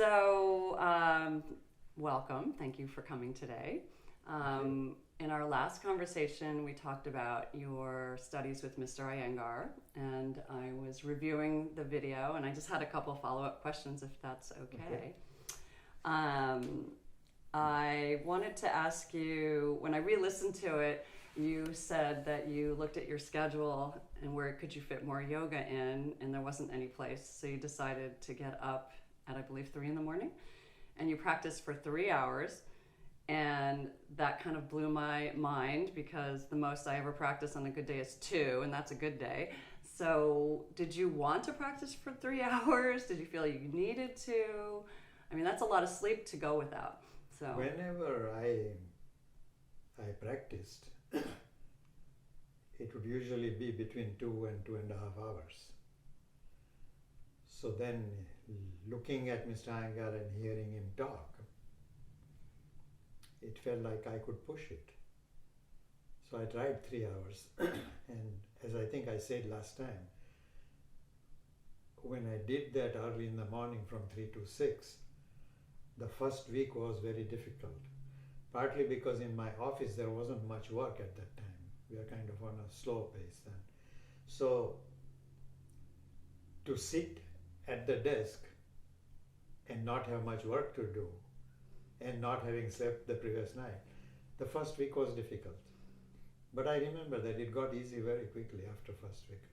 So, welcome. Thank you for coming today. In our last conversation, we talked about your studies with Mr. Iyengar, and I was reviewing the video, and I just had a couple follow-up questions, if that's okay. I wanted to ask you, when I re-listened to it, you said that you looked at your schedule and where could you fit more yoga in, and there wasn't any place, so you decided to get up at, I believe, 3 a.m, and you practiced for 3 hours. And that kind of blew my mind because the most I ever practice on a good day is 2, and that's a good day. So did you want to practice for 3 hours? Did you feel you needed to? I mean, that's a lot of sleep to go without. So whenever I practiced, it would usually be between 2 and 2.5 hours. So then looking at Mr. Iyengar and hearing him talk, it felt like I could push it. So I tried 3 hours. And as I think I said last time, when I did that early in the morning from 3 to 6, the first week was very difficult. Partly because in my office there wasn't much work at that time. We were kind of on a slow pace then. So to sit at the desk and not have much work to do, and not having slept the previous night, the first week was difficult. But I remember that it got easy very quickly after first week.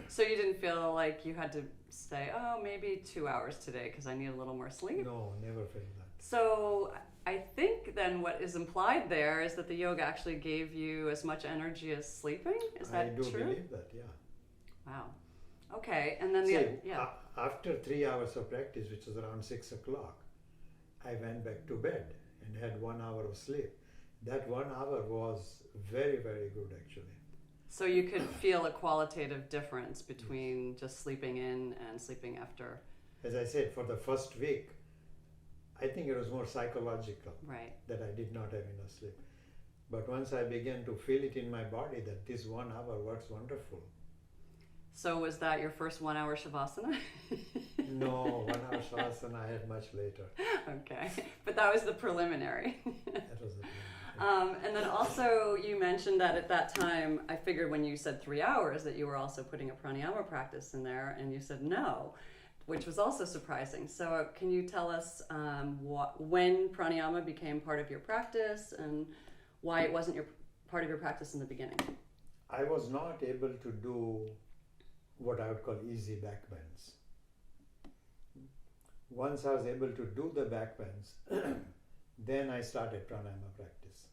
So you didn't feel like you had to say, oh, maybe 2 hours today because I need a little more sleep? No, never felt that. So I think then what is implied there is that the yoga actually gave you as much energy as sleeping? Is that true? I do believe that, yeah. Wow. Okay, and then after 3 hours of practice, which was around 6 o'clock, I went back to bed and had 1 hour of sleep. That 1 hour was very, very good actually. So you could feel a qualitative difference between just sleeping in and sleeping after. As I said, for the first week, I think it was more psychological, right, that I did not have enough sleep. But once I began to feel it in my body that this 1 hour works wonderful. So was that your first 1 hour Shavasana? No, 1 hour Shavasana I had much later. Okay, but that was the preliminary. That was the preliminary. And then also you mentioned that at that time, I figured when you said 3 hours that you were also putting a pranayama practice in there, and you said no, which was also surprising. So can you tell us when pranayama became part of your practice and why it wasn't part of your practice in the beginning? I was not able to do what I would call easy back bends. Once I was able to do the back bends, then I started pranayama practice.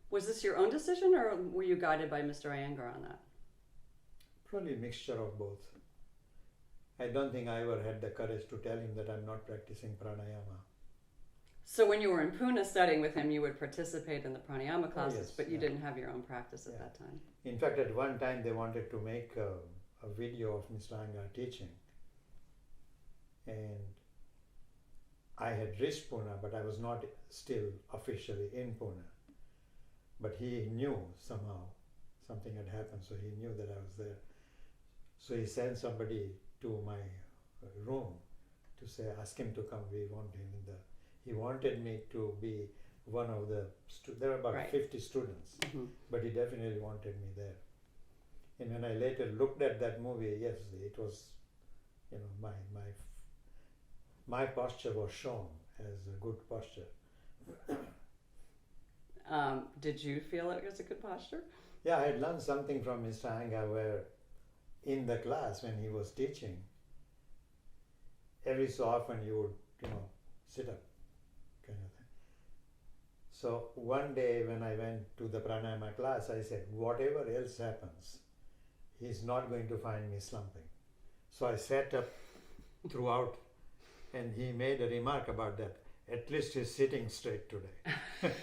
Was this your own decision, or were you guided by Mr. Iyengar on that? Probably a mixture of both. I don't think I ever had the courage to tell him that I'm not practicing pranayama. So when you were in Pune studying with him, you would participate in the pranayama classes, yes, but you didn't have your own practice at that time. In fact, at one time they wanted to make a video of Mr. Iyengar teaching. And I had reached Pune, but I was not still officially in Pune. But he knew somehow something had happened, so he knew that I was there. So he sent somebody to my room to say, ask him to come, we want him in the... He wanted me to be one of the... there were about 50 students, but he definitely wanted me there. And when I later looked at that movie, yes, it was, my posture was shown as a good posture. Did you feel it was a good posture? Yeah, I had learned something from Mr. Iyengar where in the class when he was teaching, every so often you would, sit up kind of thing. So one day when I went to the pranayama class, I said, whatever else happens, he's not going to find me slumping. So I sat up throughout, and he made a remark about that. At least he's sitting straight today.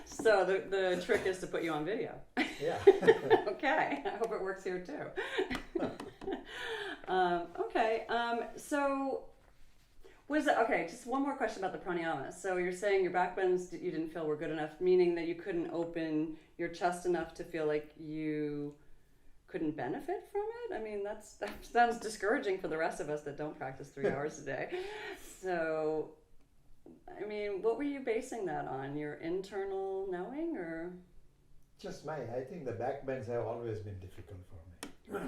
So the trick is to put you on video. Yeah. Okay, I hope it works here too. Okay, so was it, okay, just one more question about the pranayama. So you're saying your back bends you didn't feel were good enough, meaning that you couldn't open your chest enough to feel like you couldn't benefit from it? I mean, that sounds discouraging for the rest of us that don't practice 3 hours a day. So, I mean, what were you basing that on? Your internal knowing, or? Just I think the backbends have always been difficult for me.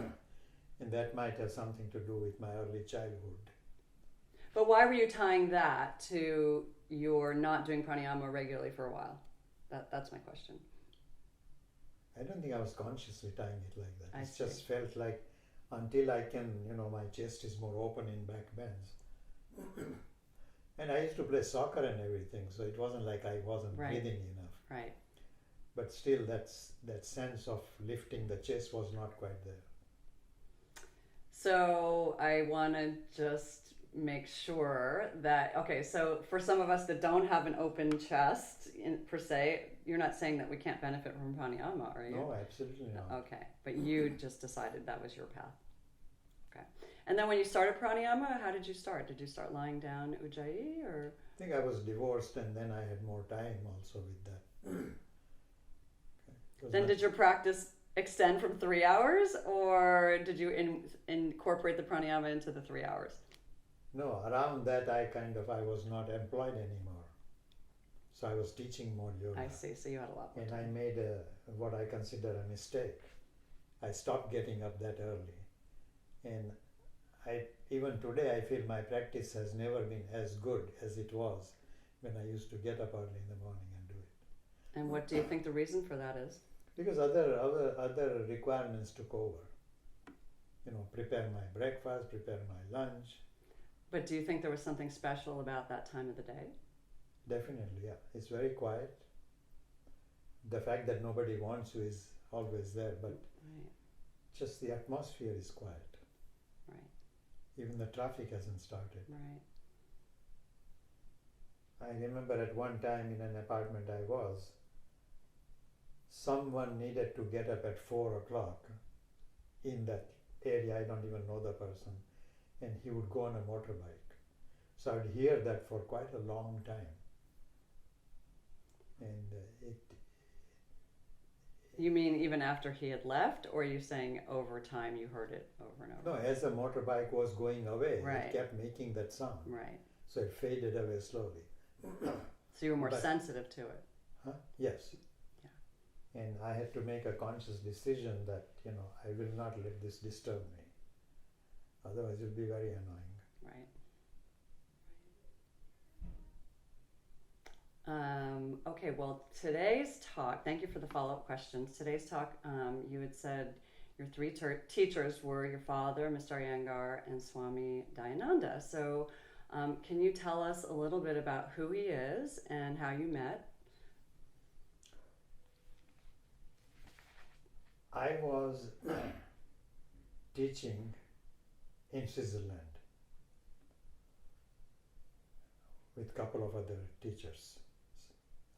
And that might have something to do with my early childhood. But why were you tying that to your not doing pranayama regularly for a while? That's my question. I don't think I was consciously tying it like that. I It see. just felt like until I can, my chest is more open in back bends. And I used to play soccer and everything, so it wasn't like I wasn't Right. breathing enough. Right. But still, that sense of lifting the chest was not quite there. So I want to just make sure that, okay, so for some of us that don't have an open chest per se, you're not saying that we can't benefit from pranayama, are you? No, absolutely not. Okay, but you just decided that was your path. Okay. And then when you started pranayama, how did you start? Did you start lying down ujjayi, or? I think I was divorced and then I had more time also with that. Okay. Then did your practice extend from 3 hours, or did you incorporate the pranayama into the 3 hours? No, around that I was not employed anymore. So I was teaching more yoga. I see, so you had a lot more And time. I made what I consider a mistake. I stopped getting up that early. And even today I feel my practice has never been as good as it was when I used to get up early in the morning and do it. And what do you think the reason for that is? Because other requirements took over. Prepare my breakfast, prepare my lunch. But do you think there was something special about that time of the day? Definitely, yeah. It's very quiet. The fact that nobody wants you is always there, but Right, just the atmosphere is quiet. right, Even the traffic hasn't started. right. I remember at one time in an apartment someone needed to get up at 4 o'clock in that area. I don't even know the person. And he would go on a motorbike. So I would hear that for quite a long time. And You mean even after he had left, or are you saying over time you heard it over and over? no, as the motorbike was going away, Right. it kept making that sound. Right. So it faded away slowly. So you were more But- sensitive to it. Huh? Yes. Yeah. And I had to make a conscious decision that, I will not let this disturb me. Otherwise it will be very annoying. Right. Okay, well, today's talk, thank you for the follow-up questions. Today's talk, you had said your three teachers were your father, Mr. Iyengar, and Swami Dayananda. So can you tell us a little bit about who he is and how you met? I was teaching in Switzerland with a couple of other teachers,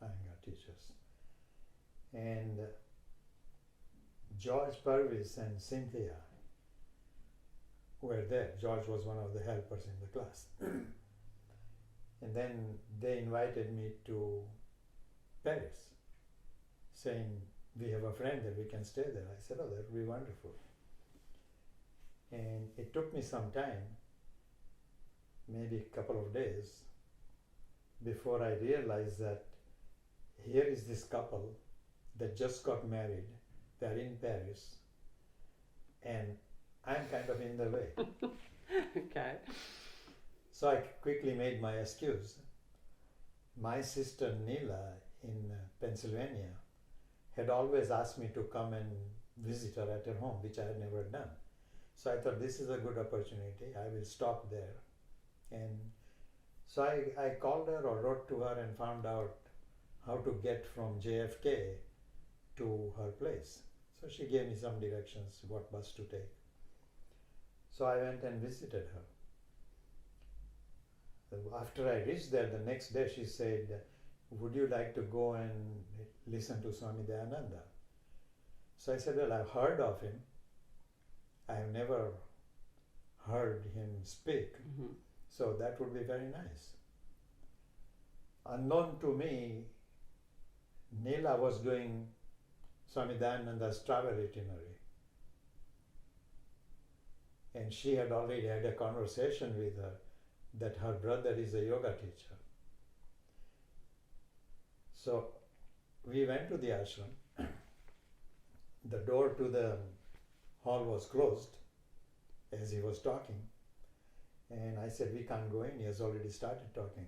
Iyengar teachers. And George Purvis and Cynthia were there. George was one of the helpers in the class. And then they invited me to Paris, saying, we have a friend that we can stay there. I said, oh, that would be wonderful. And it took me some time, maybe a couple of days, before I realized that here is this couple that just got married. They're in Paris, and I'm kind of in the way. Okay. So I quickly made my excuse. My sister Neela in Pennsylvania had always asked me to come and visit her at her home, which I had never done. So I thought this is a good opportunity. I will stop there. And so I called her or wrote to her and found out how to get from JFK to her place. So she gave me some directions, what bus to take. So I went and visited her. After I reached there, the next day she said, would you like to go and listen to Swami Dayananda? So I said, well, I've heard of him. I have never heard him speak. Mm-hmm. So that would be very nice. Unknown to me, Neela was doing Swami Dayananda's travel itinerary. And she had already had a conversation with her that her brother is a yoga teacher. So we went to the ashram. The door to the hall was closed as he was talking. And I said, we can't go in, he has already started talking.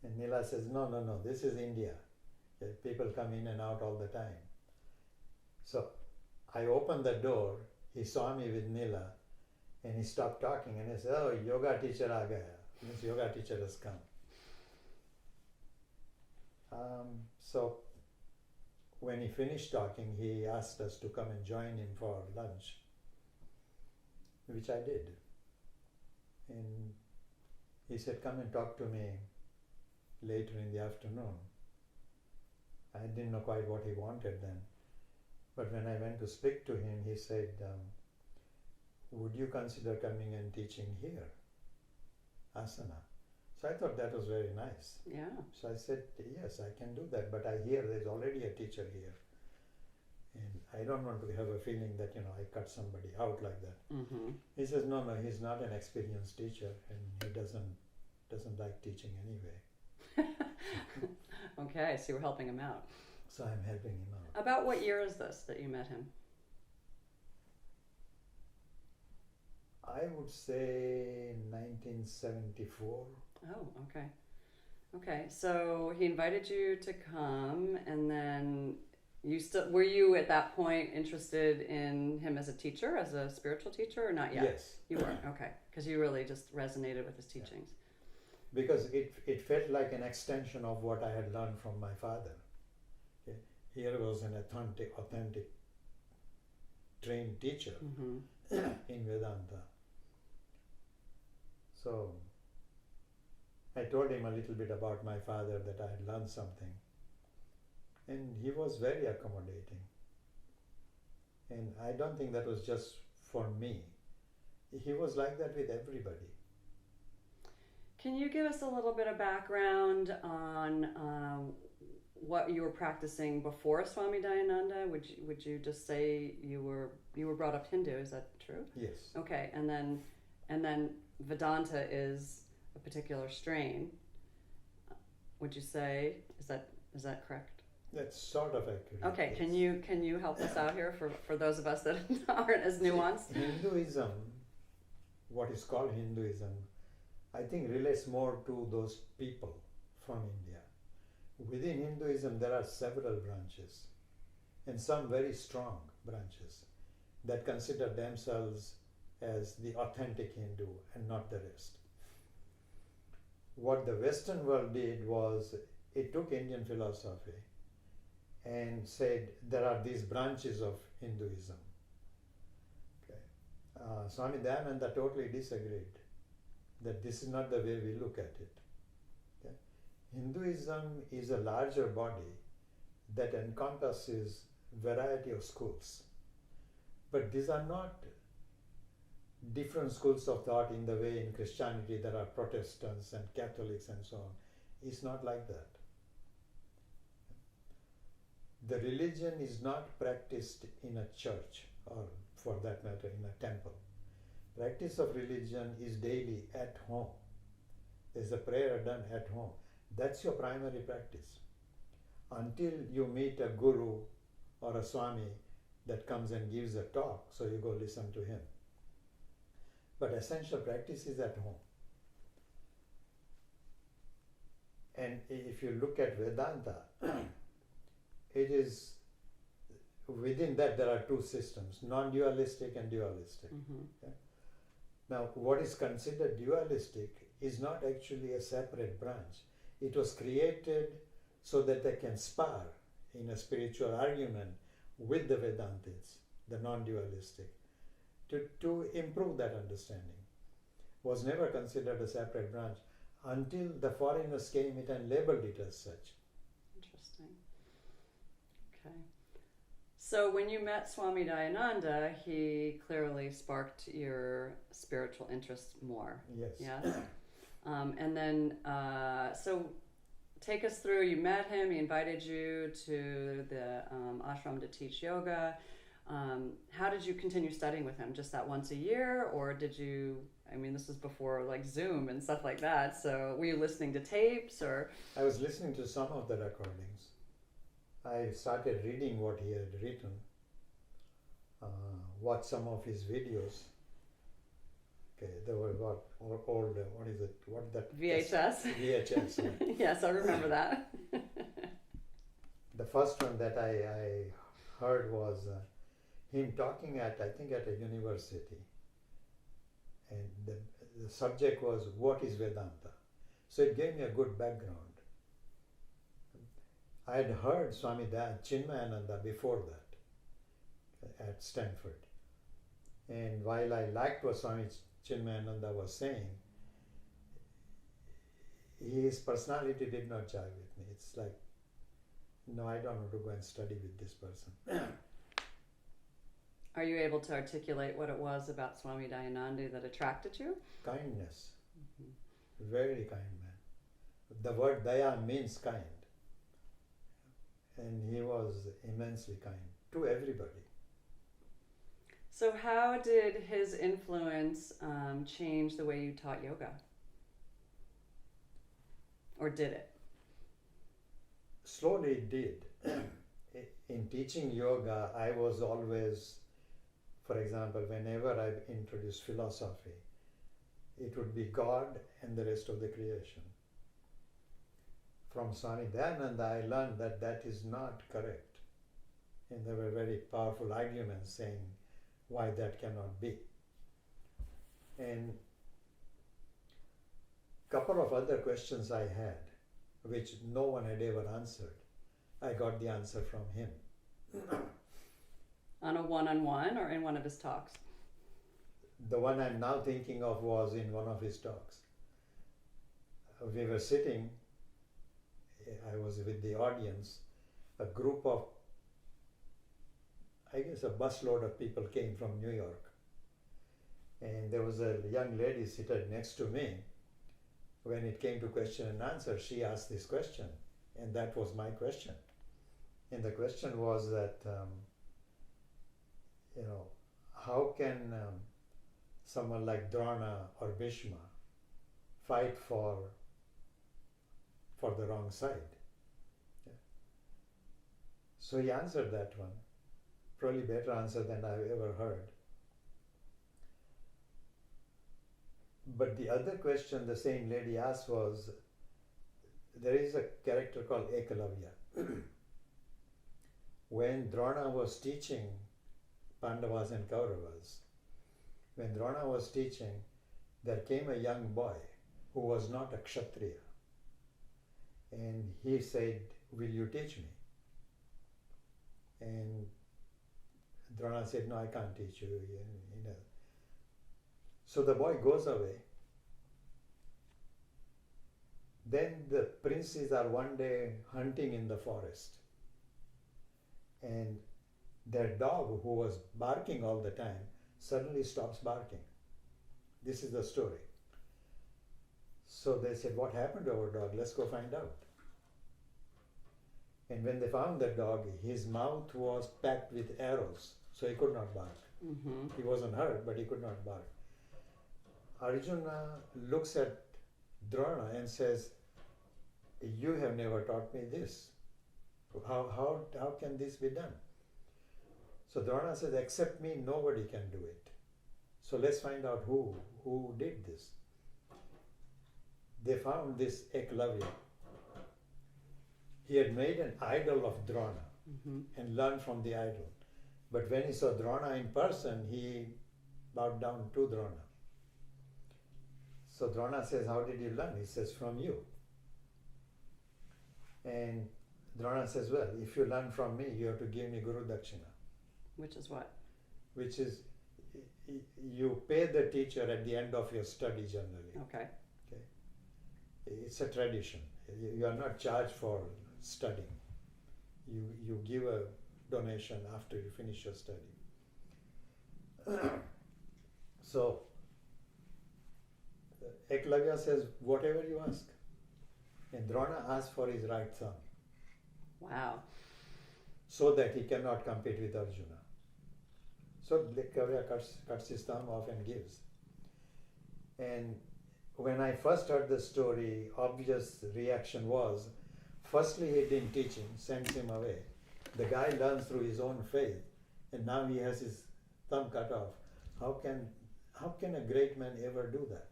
And Nila says, no, this is India. People come in and out all the time. So I opened the door, he saw me with Nila, and he stopped talking and he said, oh, yoga teacher aa gaya. Means yoga teacher has come. So when he finished talking, he asked us to come and join him for lunch, which I did. And he said, come and talk to me later in the afternoon. I didn't know quite what he wanted then. But when I went to speak to him, he said, would you consider coming and teaching here, asana? So I thought that was very nice. Yeah. So I said, yes, I can do that, but I hear there's already a teacher here. And I don't want to have a feeling that, I cut somebody out like that. Mm-hmm. He says, no, he's not an experienced teacher and he doesn't like teaching anyway. Okay, so you were helping him out. So I'm helping him out. About what year is this that you met him? I would say 1974. Oh, okay. Okay, so he invited you to come, and then were you at that point interested in him as a teacher, as a spiritual teacher, or not yet? Yes. You were, okay, because you really just resonated with his teachings. Yeah. Because it felt like an extension of what I had learned from my father. Okay. Here was an authentic trained teacher in Vedanta. So I told him a little bit about my father, that I had learned something. And he was very accommodating. And I don't think that was just for me. He was like that with everybody. Can you give us a little bit of background on what you were practicing before Swami Dayananda? Would you just say you were brought up Hindu? Is that true? Yes. Okay, and then Vedanta is a particular strain. Would you say is that correct? That's sort of accurate. Okay, yes. can you help us out here for those of us that aren't as nuanced? Hinduism, what is called Hinduism, I think relates more to those people from India. Within Hinduism, there are several branches, and some very strong branches that consider themselves as the authentic Hindu and not the rest. What the Western world did was it took Indian philosophy and said there are these branches of Hinduism. Okay. Swami Dayananda totally disagreed, that this is not the way we look at it. Okay. Hinduism is a larger body that encompasses variety of schools. But these are not different schools of thought in the way in Christianity there are Protestants and Catholics and so on. It's not like that. The religion is not practiced in a church, or for that matter in a temple. Practice of religion is daily at home. There's a prayer done at home. That's your primary practice. Until you meet a guru or a swami that comes and gives a talk, so you go listen to him. But essential practice is at home. And if you look at Vedanta, it is, within that there are two systems, non-dualistic and dualistic. Okay? Now, what is considered dualistic is not actually a separate branch. It was created so that they can spar in a spiritual argument with the Vedantists, the non-dualistic, to improve that understanding. Was never considered a separate branch until the foreigners came in and labeled it as such. Interesting. Okay. So when you met Swami Dayananda, he clearly sparked your spiritual interest more. Yes. Yes. And then, so take us through, you met him, he invited you to the ashram to teach yoga. How did you continue studying with him? Just that once a year, or did you? I mean, this was before like Zoom and stuff like that. So were you listening to tapes or? I was listening to some of the recordings. I started reading what he had written, watched some of his videos. Okay, there were old, what is it? What that? VHS? VHS. Yeah. Yes, I remember that. The first one that I heard was him talking at, I think at a university. And the subject was, what is Vedanta? So it gave me a good background. I had heard Swami Dayananda before that at Stanford. And while I liked what Swami Chinmayananda was saying, his personality did not jive with me. It's like, no, I don't want to go and study with this person. Are you able to articulate what it was about Swami Dayananda that attracted you? Kindness. Very kind man. The word Daya means kind. And he was immensely kind to everybody. So how did his influence change the way you taught yoga? Or did it? Slowly it did. In teaching yoga, I was always, for example, whenever I introduced philosophy, it would be God and the rest of the creation. From Swami Dayananda, I learned that that is not correct. And there were very powerful arguments saying why that cannot be. And a couple of other questions I had, which no one had ever answered, I got the answer from him. On a one-on-one or in one of his talks? The one I'm now thinking of was in one of his talks. We were sitting, I was with the audience, a group of, I guess a busload of people came from New York. And there was a young lady seated next to me. When it came to question and answer, she asked this question, and that was my question. And the question was that, how can someone like Drona or Bhishma fight for the wrong side? Yeah. So he answered that one, probably better answer than I've ever heard. But the other question the same lady asked was, there is a character called Ekalavya. When Drona was teaching Pandavas and Kauravas, when Drona was teaching, there came a young boy who was not a Kshatriya. And he said, will you teach me? And Drona said, no, I can't teach you. So the boy goes away. Then the princes are one day hunting in the forest. And their dog, who was barking all the time, suddenly stops barking. This is the story. So they said, what happened to our dog? Let's go find out. And when they found the dog, his mouth was packed with arrows, so he could not bark. Mm-hmm. He wasn't hurt, but he could not bark. Arjuna looks at Drona and says, you have never taught me this. How can this be done? So Drona says, except me, nobody can do it. So let's find out who did this. They found this Ekalavya. He had made an idol of Drona and learned from the idol. But when he saw Drona in person, he bowed down to Drona. So Drona says, how did you learn? He says, from you. And Drona says, well, if you learn from me, you have to give me Guru Dakshina. Which is what? Which is, you pay the teacher at the end of your study generally. Okay. It's a tradition. You are not charged for studying. You give a donation after you finish your study. So, Ekalavya says, whatever you ask. And Drona asks for his right thumb. Wow. So that he cannot compete with Arjuna. So the Kaviraj cuts his thumb off and gives. And when I first heard the story, obvious reaction was, firstly he didn't teach him, sends him away. The guy learns through his own faith, and now he has his thumb cut off. How can a great man ever do that?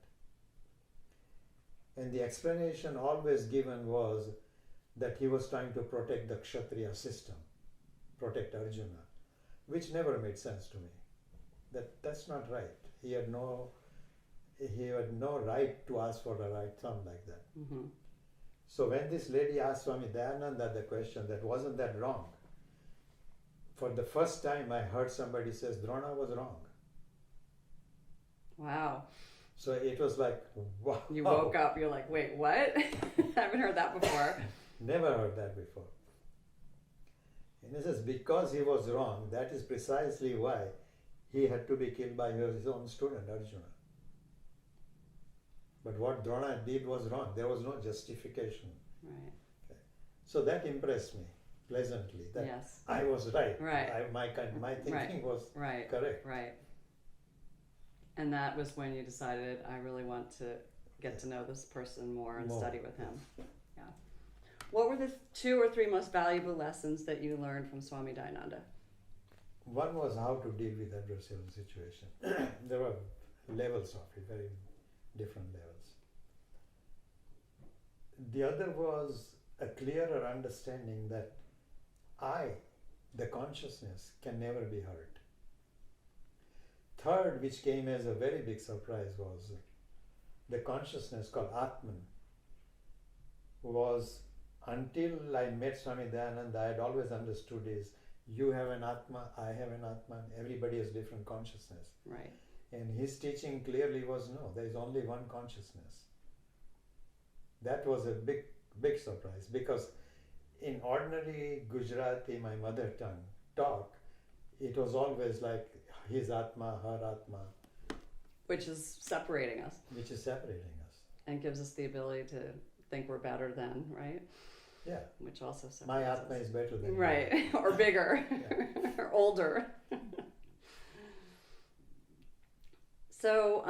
And the explanation always given was that he was trying to protect the Kshatriya system, protect Arjuna, which never made sense to me. That's not right. He had no right to ask for a right thumb like that. Mm-hmm. So when this lady asked Swami Dayananda the question, that wasn't that wrong? For the first time I heard somebody says Drona was wrong. Wow. So it was like, wow. You woke up, you're like, wait, what? I haven't heard that before. Never heard that before. And he says, because he was wrong, that is precisely why he had to be killed by his own student, Arjuna. But what Drona did was wrong. There was no justification. Right. Okay. So that impressed me pleasantly. That Yes. I was right. Right. My thinking Right. was Right. correct. Right. And that was when you decided, I really want to get to know this person more and study with him. Yeah. What were the 2 or 3 most valuable lessons that you learned from Swami Dayananda? One was how to deal with adversarial situation. There were levels of it, very different levels. The other was a clearer understanding that the consciousness, can never be hurt. Third, which came as a very big surprise, was the consciousness called Atman was, until I met Swami Dayananda, I had always understood is, you have an Atma, I have an Atman, everybody has different consciousness. Right. And his teaching clearly was, no, there is only one consciousness. That was a big surprise, because in ordinary Gujarati, my mother tongue, talk, it was always like his Atma, her Atma. Which is separating us. Which is separating us. And gives us the ability to think we're better than, right? Yeah. Which also separates My Atma us. is better than Right. Or bigger. Or older. So,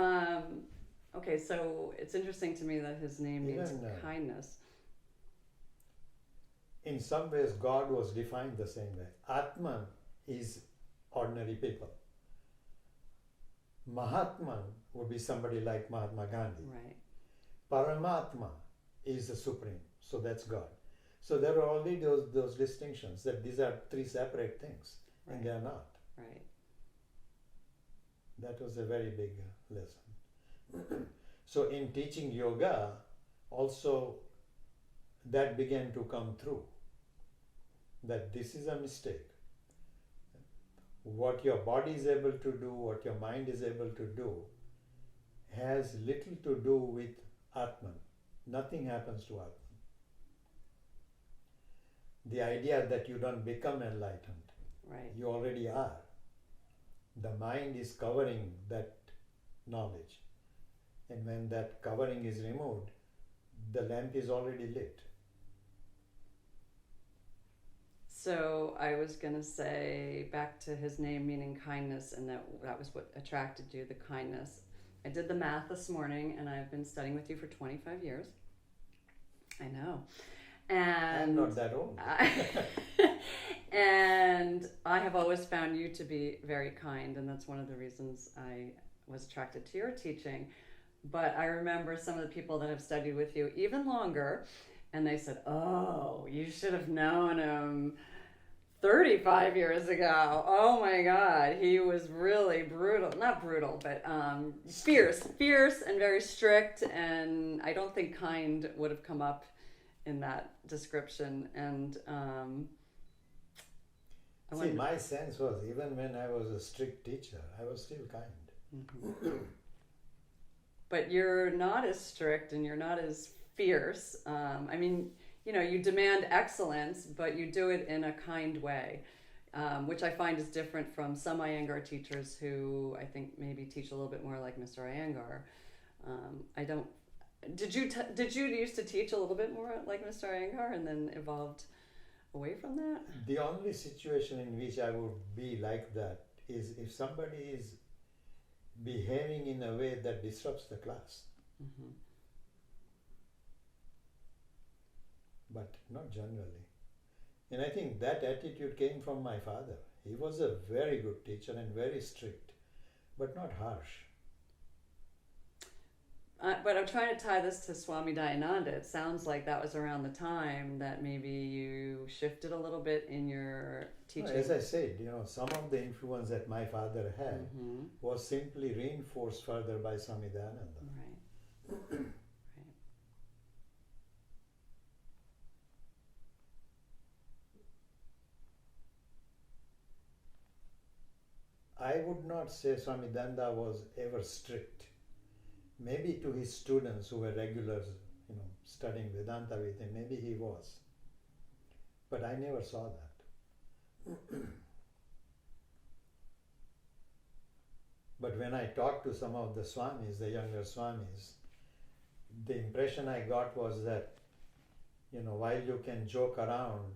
okay, so it's interesting to me that his name means kindness. In some ways, God was defined the same way. Atman is ordinary people. Mahatman would be somebody like Mahatma Gandhi. Right. Paramatma is the supreme, so that's God. So there are only those distinctions, that these are 3 separate things, Right. and they are not. Right. That was a very big lesson. So in teaching yoga, also that began to come through, that this is a mistake. What your body is able to do, what your mind is able to do, has little to do with Atman. Nothing happens to Atman. The idea that you don't become enlightened, Right. you already are. The mind is covering that knowledge. And when that covering is removed, the lamp is already lit. So I was going to say, back to his name meaning kindness, and that was what attracted you, the kindness. I did the math this morning, and I've been studying with you for 25 years. I know. And I'm not that old. And I have always found you to be very kind, and that's one of the reasons I was attracted to your teaching. But I remember some of the people that have studied with you even longer, and they said, oh, you should have known him 35 years ago. Oh my God, he was really brutal. Not brutal, but fierce and very strict, and I don't think kind would have come up in that description. And my sense was, even when I was a strict teacher, I was still kind. Mm-hmm. But you're not as strict and you're not as fierce. I mean, you know, you demand excellence, but you do it in a kind way, which I find is different from some Iyengar teachers who I think maybe teach a little bit more like Mr. Iyengar. I don't. Did you used to teach a little bit more like Mr. Iyengar and then evolved away from that? The only situation in which I would be like that is if somebody is behaving in a way that disrupts the class, but not generally. And I think that attitude came from my father. He was a very good teacher and very strict, but not harsh. But I'm trying to tie this to Swami Dayananda. It sounds like that was around the time that maybe you shifted a little bit in your teaching. As I said, some of the influence that my father had was simply reinforced further by Swami Dayananda. Right. Right. I would not say Swami Dayananda was ever strict. Maybe to his students who were regulars, studying Vedanta with him, maybe he was. But I never saw that. But when I talked to some of the Swamis, the younger Swamis, the impression I got was that, while you can joke around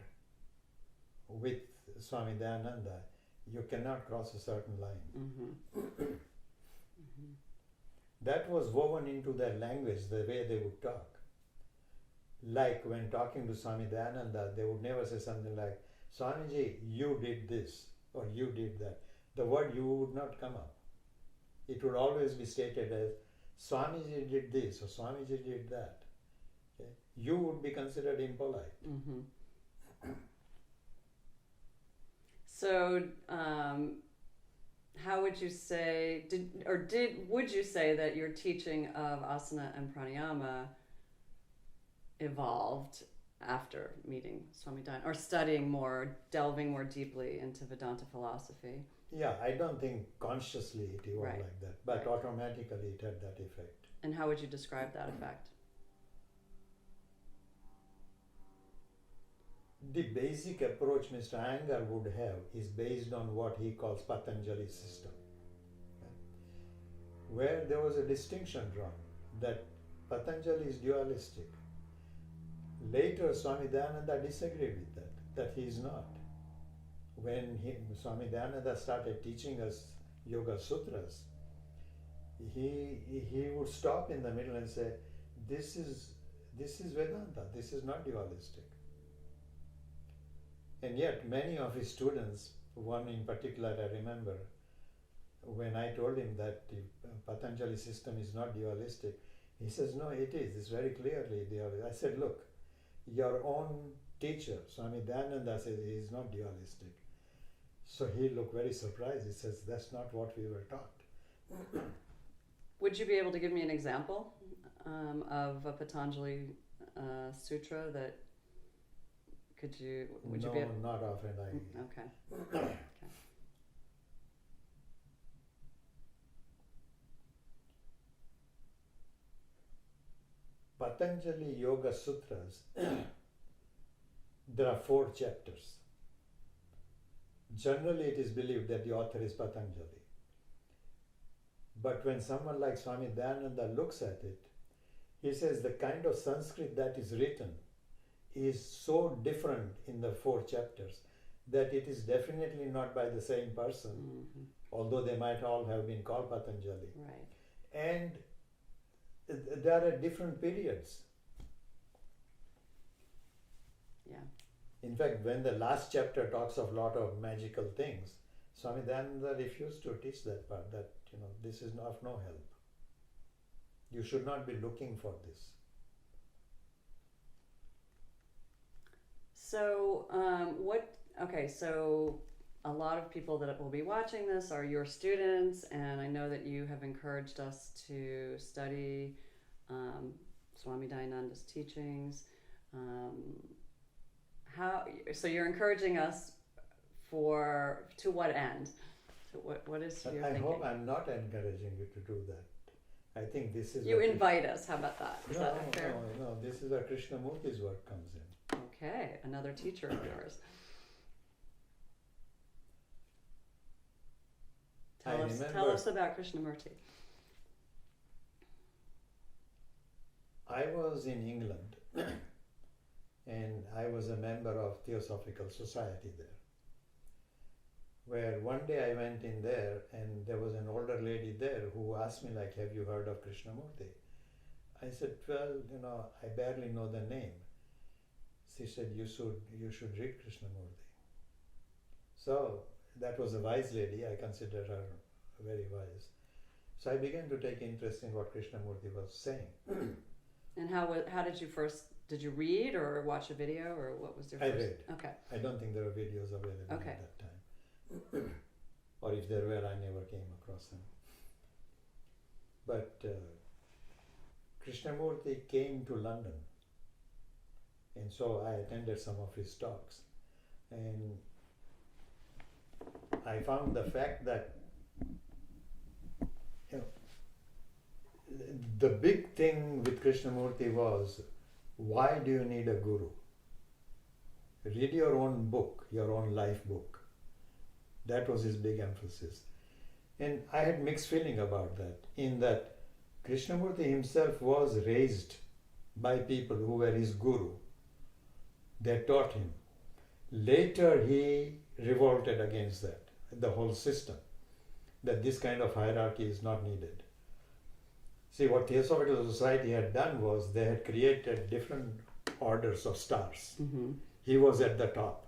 with Swami Dayananda, you cannot cross a certain line. That was woven into their language, the way they would talk. Like when talking to Swami Dayananda, they would never say something like, Swamiji, you did this or you did that. The word you would not come up. It would always be stated as, Swamiji did this or Swamiji did that. Okay? You would be considered impolite. So, how would you say, would you say that your teaching of asana and pranayama evolved after meeting Swami Dayananda, or studying more, delving more deeply into Vedanta philosophy? Yeah, I don't think consciously it evolved Right. like that, but automatically it had that effect. And how would you describe that effect? The basic approach Mr. Iyengar would have is based on what he calls Patanjali's system, where there was a distinction drawn that Patanjali is dualistic. Later, Swami Dayananda disagreed with that he is not. When Swami Dayananda started teaching us Yoga Sutras, he would stop in the middle and say, this is Vedanta, this is not dualistic. And yet many of his students, one in particular I remember, when I told him that the Patanjali system is not dualistic, he says, no, it is. It's very clearly dualistic. I said, look, your own teacher, Swami Dayananda, says he is not dualistic. So he looked very surprised. He says, that's not what we were taught. Would you be able to give me an example of a Patanjali sutra that would you be able? Not often. Okay. Patanjali Yoga Sutras, there are 4 chapters. Generally, it is believed that the author is Patanjali. But when someone like Swami Dayananda looks at it, he says the kind of Sanskrit that is written is so different in the 4 chapters that it is definitely not by the same person, although they might all have been called Patanjali. Right. And they are at different periods. Yeah. In fact, when the last chapter talks of a lot of magical things, Swami Dayananda refused to teach that part, that this is of no help. You should not be looking for this. So, so a lot of people that will be watching this are your students, and I know that you have encouraged us to study Swami Dayananda's teachings. So you're encouraging us to what end? So what is your I thinking? hope I'm not encouraging you to do that. I think this is... You invite us, how about that? Is that fair? No, this is where Krishnamurti's work comes in. Okay, another teacher of yours. Tell us about Krishnamurti. I was in England and I was a member of Theosophical Society there. where one day I went in there and there was an older lady there who asked me like, have you heard of Krishnamurti? I said, well, I barely know the name. She said, you should read Krishnamurti. So that was a wise lady. I consider her very wise. So I began to take interest in what Krishnamurti was saying. And how did you did you read or watch a video, or what was your first? I read. Okay. I don't think there were videos available Okay. at that time. Or if there were, I never came across them. But Krishnamurti came to London, and so I attended some of his talks. And I found the fact that the big thing with Krishnamurti was, why do you need a guru? Read your own book, your own life book. That was his big emphasis. And I had mixed feeling about that, in that Krishnamurti himself was raised by people who were his guru. They taught him. Later he revolted against that, the whole system, that this kind of hierarchy is not needed. See, what Theosophical Society had done was they had created different orders of stars. Mm-hmm. He was at the top,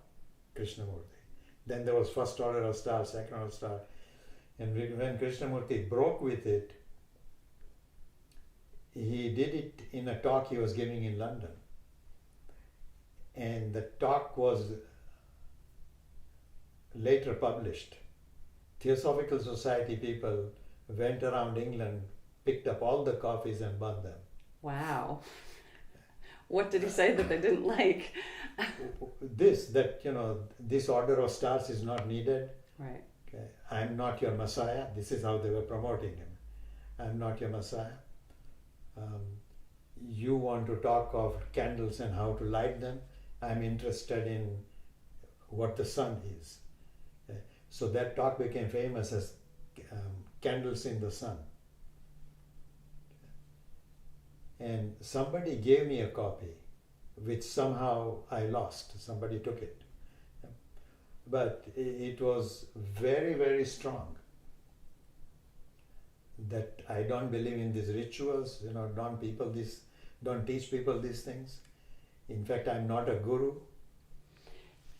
Krishnamurti. Then there was first order of stars, second order of star. And when Krishnamurti broke with it, he did it in a talk he was giving in London. And the talk was later published. Theosophical Society people went around England, picked up all the copies and burned them. Wow. What did he say that they didn't like? This order of stars is not needed. Right. Okay. I'm not your Messiah. This is how they were promoting him. I'm not your Messiah. You want to talk of candles and how to light them. I'm interested in what the sun is. Okay. So that talk became famous as Candles in the Sun. And somebody gave me a copy, which somehow I lost. Somebody took it. But it was very, very strong. That I don't believe in these rituals, don't teach people these things. In fact, I'm not a guru.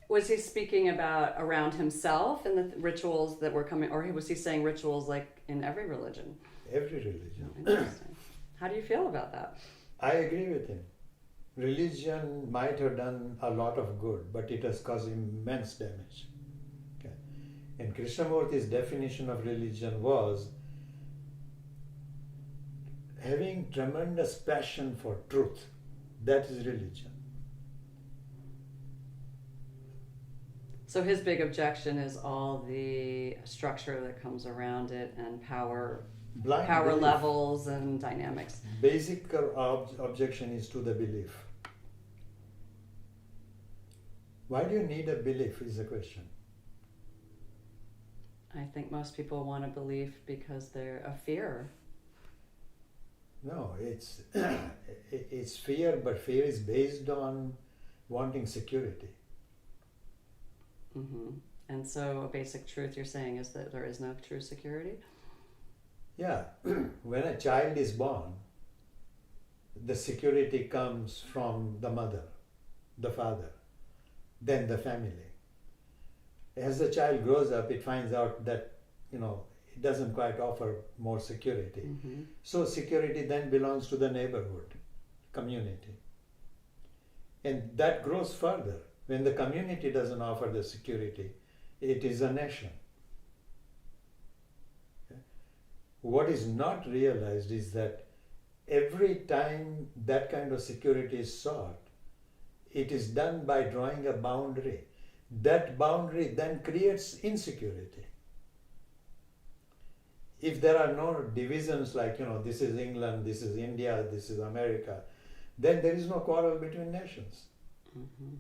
Was he speaking about around himself and the rituals that were coming, or was he saying rituals like in every religion? Every religion. Oh, interesting. How do you feel about that? I agree with him. Religion might have done a lot of good, but it has caused immense damage. Okay. And Krishnamurti's definition of religion was having tremendous passion for truth. That is religion. So his big objection is all the structure that comes around it and power Belief. levels and dynamics. Basic objection is to the belief. Why do you need a belief is the question. I think most people want a belief because they're a fear. No, it's fear, but fear is based on wanting security. Mm-hmm. And so a basic truth you're saying is that there is no true security? Yeah, when a child is born, the security comes from the mother, the father, then the family. As the child grows up, it finds out that, it doesn't quite offer more security. Mm-hmm. So security then belongs to the neighborhood, community. And that grows further. When the community doesn't offer the security, it is a nation. What is not realized is that every time that kind of security is sought, it is done by drawing a boundary. That boundary then creates insecurity. If there are no divisions like, this is England, this is India, this is America, then there is no quarrel between nations. Mm-hmm.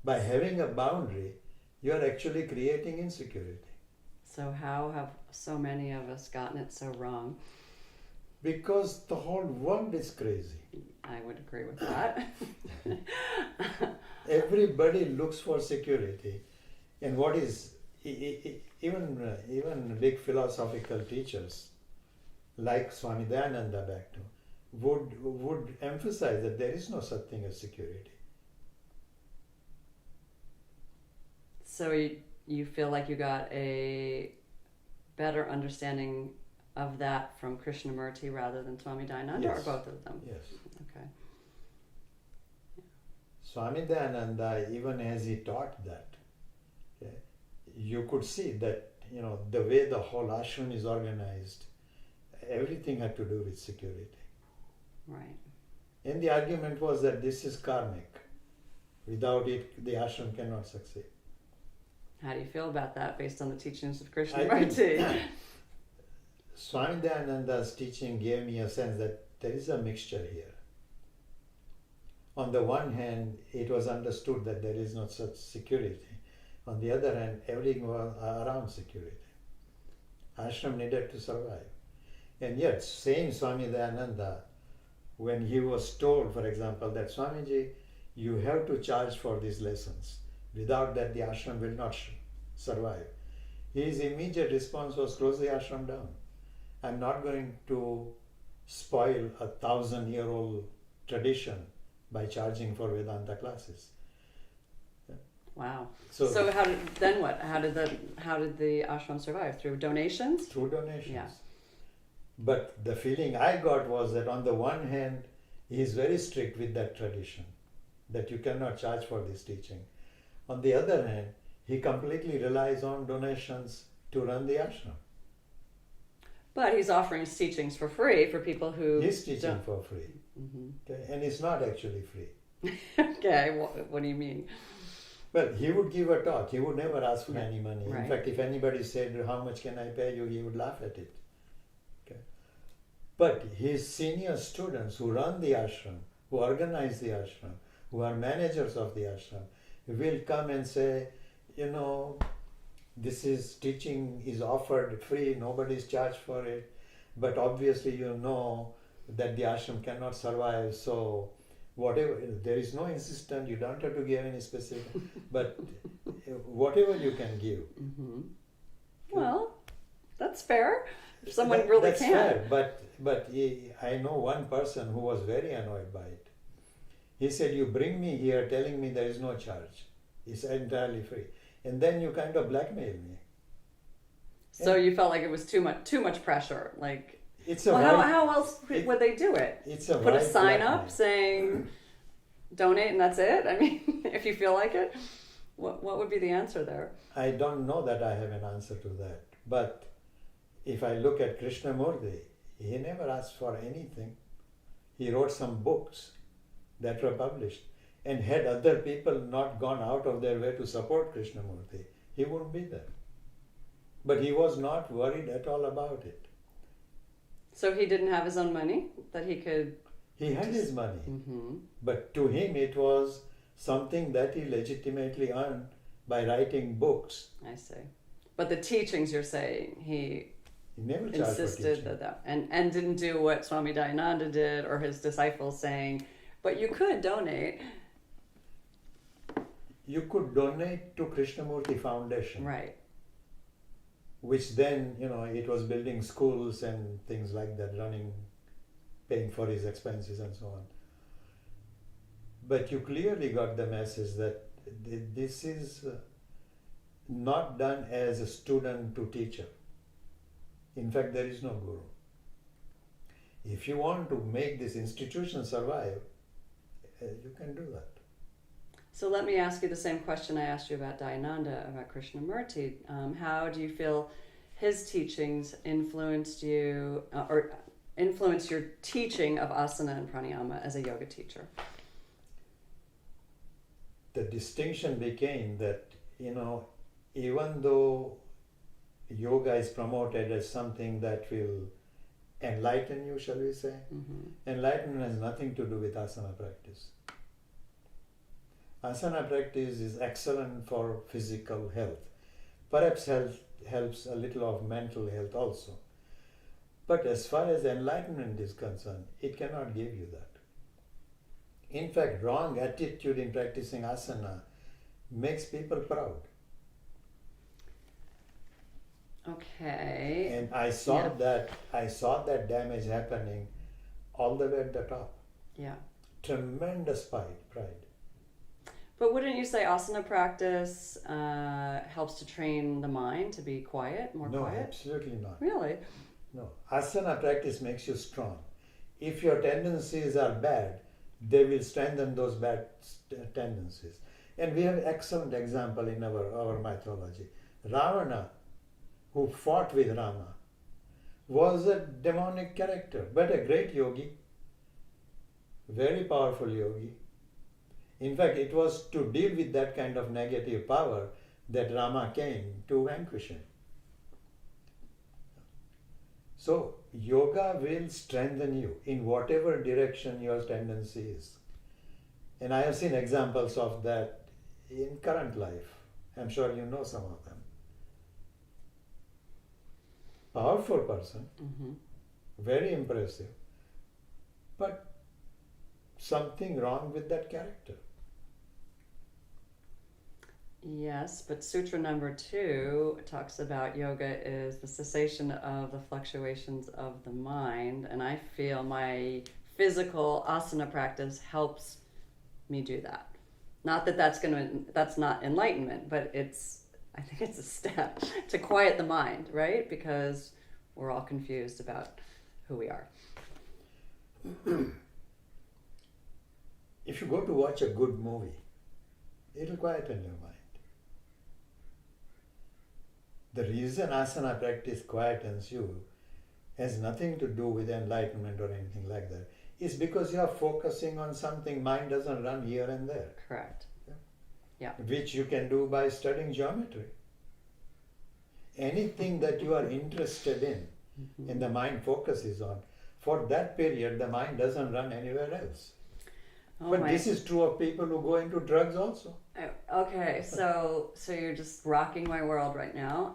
By having a boundary, you are actually creating insecurity. So how have so many of us gotten it so wrong? Because the whole world is crazy. I would agree with that. Everybody looks for security. And what is even big philosophical teachers like Swami Dayananda back to would emphasize that there is no such thing as security. So you feel like you got a better understanding of that from Krishnamurti rather than Swami Dayananda, Yes. or both of them? Yes. Okay. Swami Dayananda, even as he taught that, okay, you could see that, the way the whole ashram is organized, everything had to do with security. Right. And the argument was that this is karmic. Without it, the ashram cannot succeed. How do you feel about that based on the teachings of I think Krishnamurti? Swami Dayananda's teaching gave me a sense that there is a mixture here. On the one hand, it was understood that there is no such security. On the other hand, everything was around security. Ashram needed to survive. And yet, same Swami Dayananda, when he was told, for example, that Swamiji, you have to charge for these lessons. Without that, the ashram will not survive. His immediate response was, close the ashram down. I'm not going to spoil 1,000-year-old tradition by charging for Vedanta classes. Wow. So So then what? How did the ashram survive? Through donations? through donations. Yeah. But the feeling I got was that on the one hand, he is very strict with that tradition, that you cannot charge for this teaching. On the other hand, he completely relies on donations to run the ashram. But he's offering his teachings for free for people who He's teaching don't. for free. Mm-hmm. Okay? And it's not actually free. Okay, what do you mean? Well, he would give a talk. He would never ask for any money. Right. In fact, if anybody said, how much can I pay you, he would laugh at it. Okay. But his senior students who run the ashram, who organize the ashram, who are managers of the ashram, will come and say, this is teaching is offered free, nobody's charged for it, but obviously you know that the ashram cannot survive, so whatever, there is no insistence, you don't have to give any specific, but whatever you can give. Mm-hmm. Well, that's fair. If someone really that's can. fair, but I know one person who was very annoyed by it. He said, you bring me here telling me there is no charge. It's entirely free. And then you kind of blackmail me. So you felt like it was too much pressure. Like, It's a well, right, how else would they do it? it's a Put a right sign blackmail. up saying donate and that's it? I mean, if you feel like it, what would be the answer there? I don't know that I have an answer to that. But if I look at Krishnamurti, he never asked for anything. He wrote some books that were published. And had other people not gone out of their way to support Krishnamurti, he wouldn't be there. But he was not worried at all about it. So he didn't have his own money that he could. He had his money. Mm-hmm. But to him it was something that he legitimately earned by writing books. I see. But the teachings, you're saying, he He never charged for insisted teaching. that and didn't do what Swami Dayananda did or his disciples saying, but you could donate. You could donate to Krishnamurti Foundation, Right. which then, it was building schools and things like that, paying for his expenses and so on. But you clearly got the message that this is not done as a student to teacher. In fact, there is no guru. If you want to make this institution survive, you can do that. So let me ask you the same question I asked you about Dayananda, about Krishnamurti. How do you feel his teachings influenced you, or influenced your teaching of asana and pranayama as a yoga teacher? The distinction became that, even though yoga is promoted as something that will enlighten you, shall we say, enlightenment has nothing to do with asana practice. Asana practice is excellent for physical health. Perhaps helps a little of mental health also. But as far as enlightenment is concerned, it cannot give you that. In fact, wrong attitude in practicing asana makes people proud. Okay. And I saw Yeah. that damage happening all the way at the top. Yeah. Tremendous pride. But wouldn't you say asana practice helps to train the mind to be quiet, more No, quiet? absolutely not. Really? No. Asana practice makes you strong. If your tendencies are bad, they will strengthen those bad tendencies. And we have excellent example in our mythology. Ravana, who fought with Rama, was a demonic character, but a great yogi, very powerful yogi. In fact, it was to deal with that kind of negative power that Rama came to vanquish him. So, yoga will strengthen you in whatever direction your tendency is. And I have seen examples of that in current life. I'm sure you know some of them. Powerful person, very impressive, but something wrong with that character. Yes, but sutra number 2 talks about yoga is the cessation of the fluctuations of the mind, and I feel my physical asana practice helps me do that. Not that that's not enlightenment, but I think it's a step to quiet the mind, right? Because we're all confused about who we are. If you go to watch a good movie, it'll quieten your mind. The reason asana practice quietens you has nothing to do with enlightenment or anything like that. It's because you are focusing on something. Mind doesn't run here and there. Correct. Yeah. Which you can do by studying geometry. Anything that you are interested in and the mind focuses on, for that period the mind doesn't run anywhere else. But this is true of people who go into drugs also. Okay, so you're just rocking my world right now.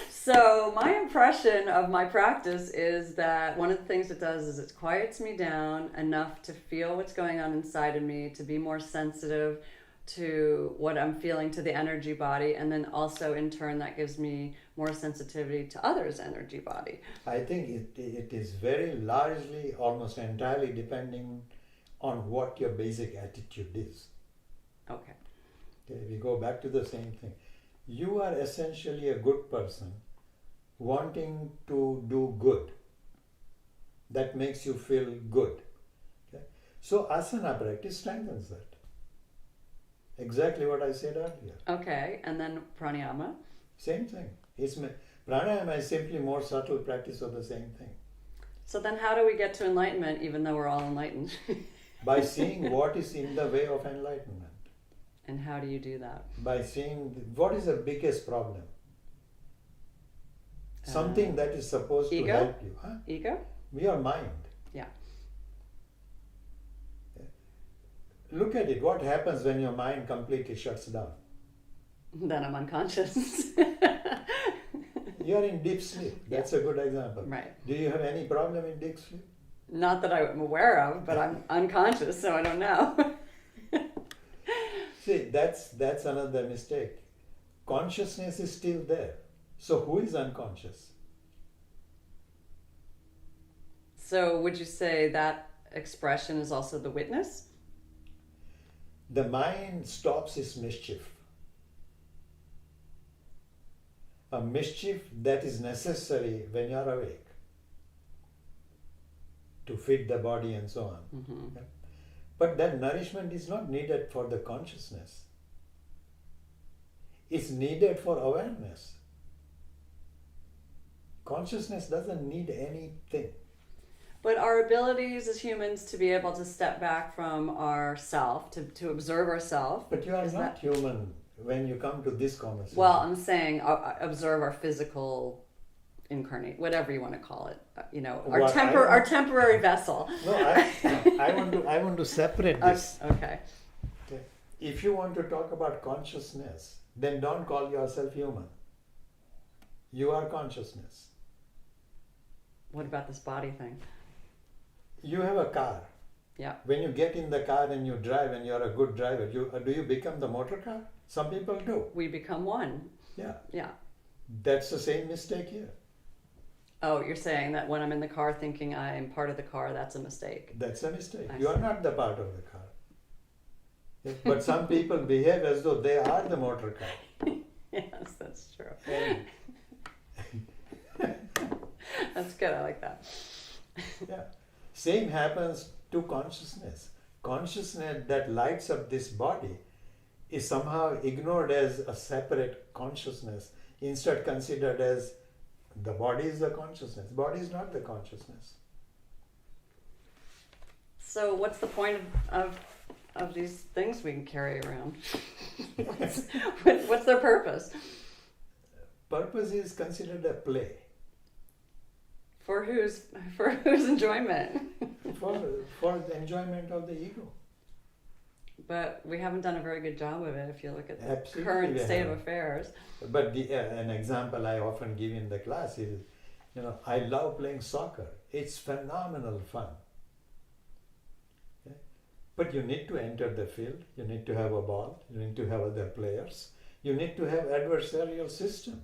So my impression of my practice is that one of the things it does is it quiets me down enough to feel what's going on inside of me, to be more sensitive to what I'm feeling, to the energy body, and then also in turn that gives me more sensitivity to others' energy body. I think it is very largely, almost entirely depending on what your basic attitude is. Okay. We go back to the same thing. You are essentially a good person wanting to do good. That makes you feel good. Okay? So asana practice strengthens that. Exactly what I said earlier. Okay, and then pranayama? Same thing. Pranayama is simply more subtle practice of the same thing. So then how do we get to enlightenment even though we're all enlightened? By seeing what is in the way of enlightenment. And how do you do that? By seeing what is the biggest problem. Something that is supposed ego? to help you. Huh? Ego? Your mind. Yeah. Look at it. What happens when your mind completely shuts down? Then I'm unconscious. You are in deep sleep. That's a good example. Right. Do you have any problem in deep sleep? Not that I'm aware of, but I'm unconscious, so I don't know. See, that's another mistake. Consciousness is still there. So who is unconscious? So would you say that expression is also the witness? The mind stops its mischief. A mischief that is necessary when you are awake to feed the body and so on. Mm-hmm. Okay? But that nourishment is not needed for the consciousness. It's needed for awareness. Consciousness doesn't need anything. But our abilities as humans to be able to step back from ourself, to observe ourselves. But you are not human when you come to this conversation. Well, I'm saying observe our physical incarnate, whatever you want to call it. Our temporary vessel. No, I want to separate this. Okay. If you want to talk about consciousness, then don't call yourself human. You are consciousness. What about this body thing? You have a car. Yeah. When you get in the car and you drive and you're a good driver, do you become the motor car? Some people do. We become one. Yeah. Yeah. That's the same mistake here. Oh, you're saying that when I'm in the car thinking I'm part of the car, that's a mistake. That's a mistake. I You are see. not the part of the car. Yeah, but some people behave as though they are the motor car. Yes, that's true. And, That's good. I like that. yeah. Same happens to consciousness. Consciousness that lights up this body is somehow ignored as a separate consciousness, instead considered as the body is the consciousness. Body is not the consciousness. So, what's the point of these things we can carry around? what's their purpose? Purpose is considered a play. For whose enjoyment? for the enjoyment of the ego. But we haven't done a very good job of it if you look at the Absolutely current we state of haven't. affairs. But an example I often give in the class is, I love playing soccer. It's phenomenal fun. Okay? But you need to enter the field. You need to have a ball. You need to have other players. You need to have adversarial system.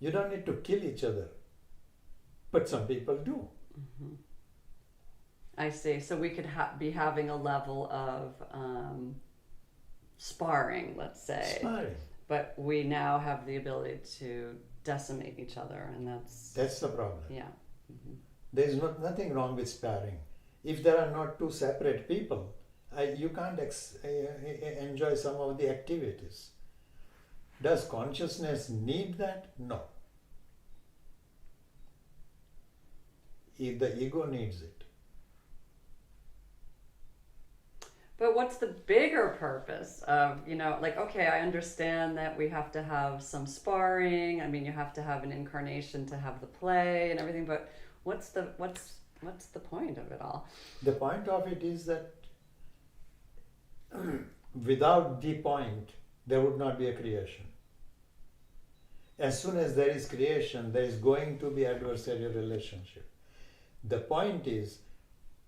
You don't need to kill each other. But some people do. Mm-hmm. I see. So we could be having a level of sparring, let's say. Sparring. But we now have the ability to decimate each other, and That's the problem. yeah. Mm-hmm. There is nothing wrong with sparring. If there are not two separate people, you can't enjoy some of the activities. Does consciousness need that? No. If the ego needs it. But what's the bigger purpose of, okay, I understand that we have to have some sparring. I mean, you have to have an incarnation to have the play and everything, but what's the point of it all? The point of it is that without the point, there would not be a creation. As soon as there is creation, there is going to be adversarial relationship. The point is,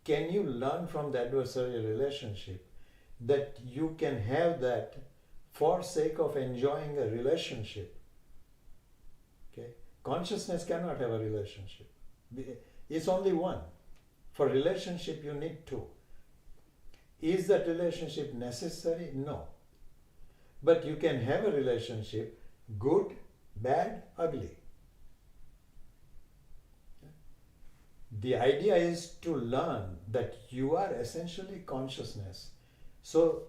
can you learn from the adversarial relationship that you can have that for sake of enjoying a relationship? Okay? Consciousness cannot have a relationship. It's only one. For relationship, you need two. Is that relationship necessary? No. But you can have a relationship, good, bad, ugly. The idea is to learn that you are essentially consciousness. So,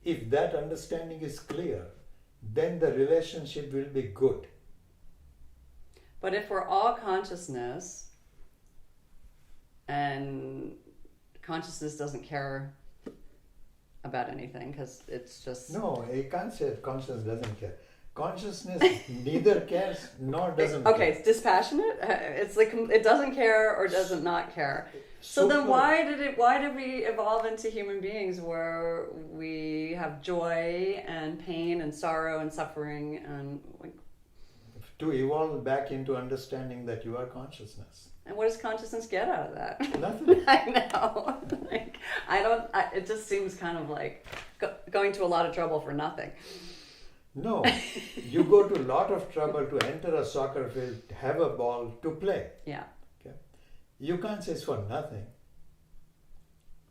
if that understanding is clear, then the relationship will be good. But if we're all consciousness, and consciousness doesn't care about anything because it's just... No, you can't say consciousness doesn't care. Consciousness neither cares nor doesn't okay, care. it's dispassionate. It's like it doesn't care or doesn't not care. So then why did we evolve into human beings where we have joy and pain and sorrow and suffering and to evolve back into understanding that you are consciousness. and what does consciousness get out of that? Nothing. I know. It just seems kind of like going to a lot of trouble for nothing. No, you go to a lot of trouble to enter a soccer field, have a ball, to play. Yeah. Okay? You can't say it's for nothing.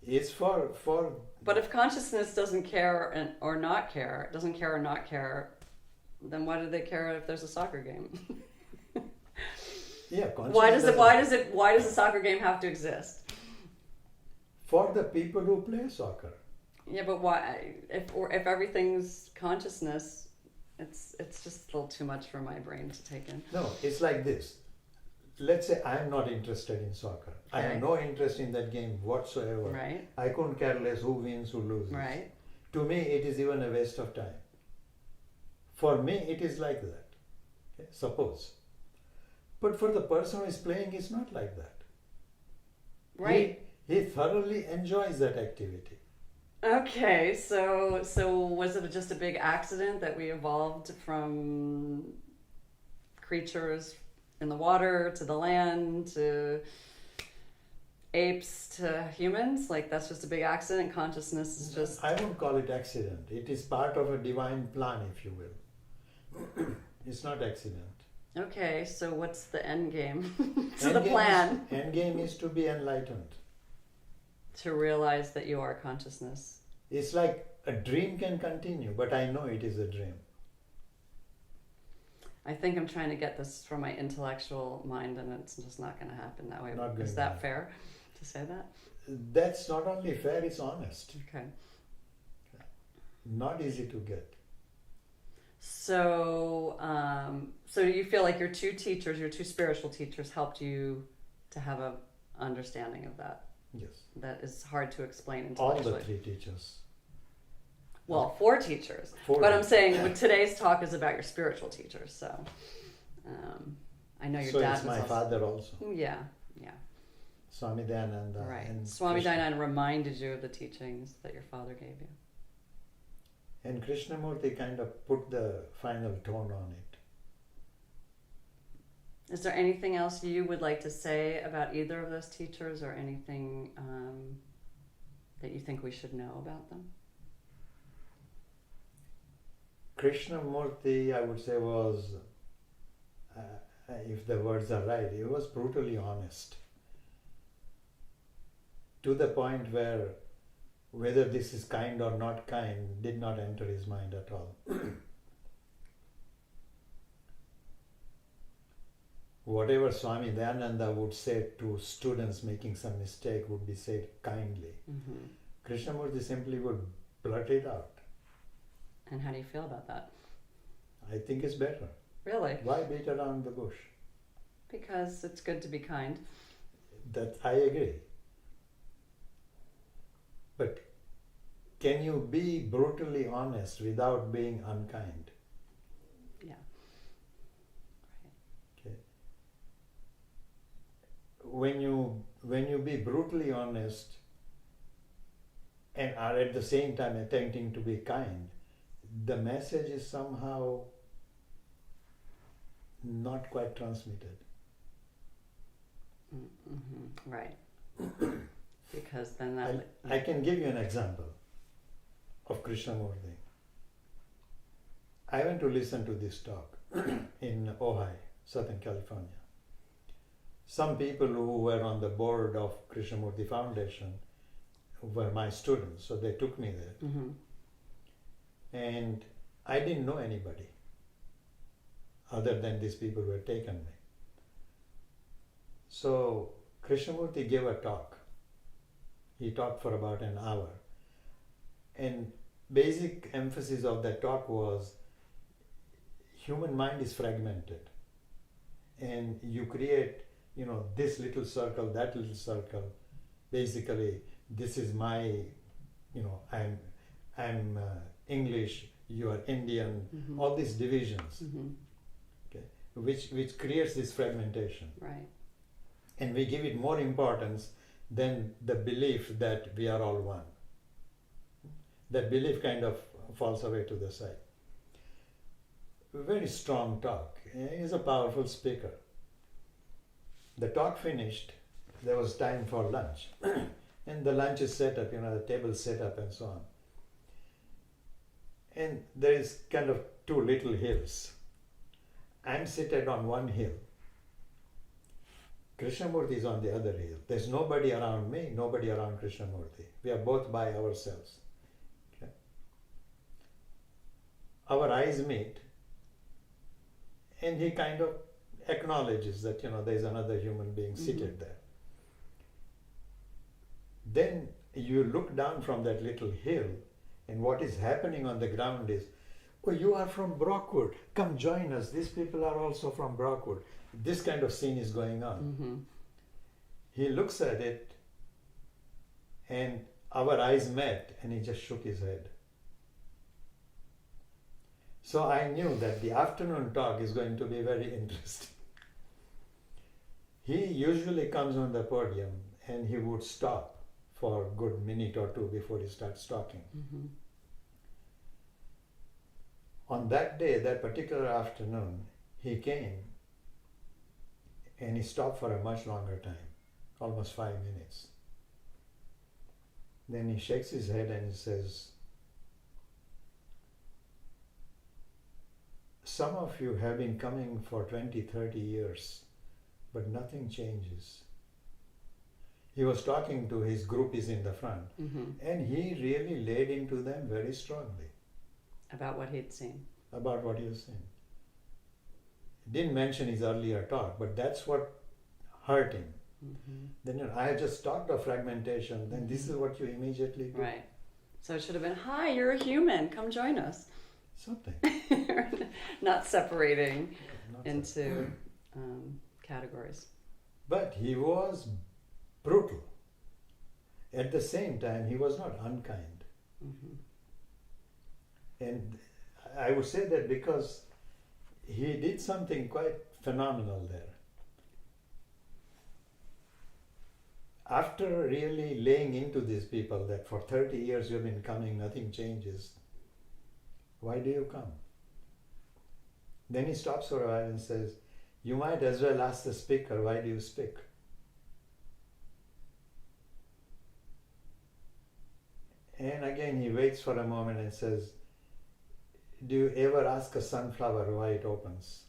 It's for. But if consciousness doesn't care or not care, then why do they care if there's a soccer game? Yeah, consciousness. Why does a soccer game have to exist? For the people who play soccer. Yeah, but why? If everything's consciousness, it's just a little too much for my brain to take in. No, it's like this. Let's say I'm not interested in soccer. I have no interest in that game whatsoever. Right. I couldn't care less who wins, who loses. Right. To me, it is even a waste of time. For me, it is like that. Okay? Suppose. But for the person who is playing, it's not like that. Right. He thoroughly enjoys that activity. Okay, so was it just a big accident that we evolved from creatures in the water to the land to apes to humans? Like that's just a big accident? Consciousness is just... I won't call it accident. It is part of a divine plan, if you will. It's not accident. Okay, so what's the end game to End the game plan? End game is to be enlightened. To realize that you are consciousness. It's like a dream can continue, but I know it is a dream. I think I'm trying to get this from my intellectual mind, and it's just not going to happen that way. Not going Is to that happen. fair to say that? That's not only fair, it's honest. Okay. Not easy to get. So, so do you feel like your two teachers, your two spiritual teachers, helped you to have a understanding of that? Yes. That is hard to explain All intellectually. the three teachers. Well, four teachers. Four. But I'm saying today's talk is about your spiritual teachers. So, I know your So dad it's was my also, father also. Yeah, yeah. Swami Dayananda. Right. And Swami Krishna- Dayananda reminded you of the teachings that your father gave you. And Krishnamurti kind of put the final tone on it. Is there anything else you would like to say about either of those teachers, or anything that you think we should know about them? Krishnamurti, I would say, was, if the words are right, he was brutally honest. To the point where whether this is kind or not kind did not enter his mind at all. Whatever Swami Dayananda would say to students making some mistake would be said kindly. Mm-hmm. Krishnamurti simply would blurt it out. And how do you feel about that? I think it's better. Really? Why beat around the bush? Because it's good to be kind. That I agree. But can you be brutally honest without being unkind? Yeah. Okay. When you be brutally honest and are at the same time attempting to be kind, the message is somehow not quite transmitted. Mm-hmm. Right. Because then that... I can give you an example of Krishnamurti. I went to listen to this talk in Ojai, Southern California. Some people who were on the board of Krishnamurti Foundation were my students, so they took me there. Mm-hmm. And I didn't know anybody other than these people who had taken me. So Krishnamurti gave a talk. He talked for about an hour. And basic emphasis of that talk was human mind is fragmented. And you create, this little circle, that little circle. Basically, this is my, I'm English, you are Indian, Mm-hmm. all these divisions, Mm-hmm. okay, which creates this fragmentation. Right. And we give it more importance than the belief that we are all one. That belief kind of falls away to the side. Very strong talk. He's a powerful speaker. The talk finished, there was time for lunch. And the lunch is set up, the table is set up and so on. And there is kind of two little hills. I'm seated on one hill. Krishnamurti is on the other hill. There's nobody around me, nobody around Krishnamurti. We are both by ourselves. Okay? Our eyes meet, and he kind of acknowledges that there's another human being seated there. Then you look down from that little hill, and what is happening on the ground is, oh, you are from Brockwood. Come join us. These people are also from Brockwood. This kind of scene is going on. Mm-hmm. He looks at it, and our eyes met, and he just shook his head. So I knew that the afternoon talk is going to be very interesting. He usually comes on the podium, and he would stop for a good minute or two before he starts talking. Mm-hmm. On that day, that particular afternoon, he came and he stopped for a much longer time, almost 5 minutes. Then he shakes his head and he says, some of you have been coming for 20, 30 years, but nothing changes. He was talking to his groupies in the front, and he really laid into them very strongly About what he'd seen. about what he was saying. Didn't mention his earlier talk, but that's what hurt him. Then I just talked of fragmentation, then this is what you immediately do. Right. So it should have been, hi, you're a human, come join us. Something. Not separating Not into categories. But he was brutal. At the same time, he was not unkind. And I would say that because he did something quite phenomenal there. After really laying into these people that for 30 years you've been coming, nothing changes, why do you come? Then he stops for a while and says, you might as well ask the speaker, why do you speak? And again he waits for a moment and says, do you ever ask a sunflower why it opens?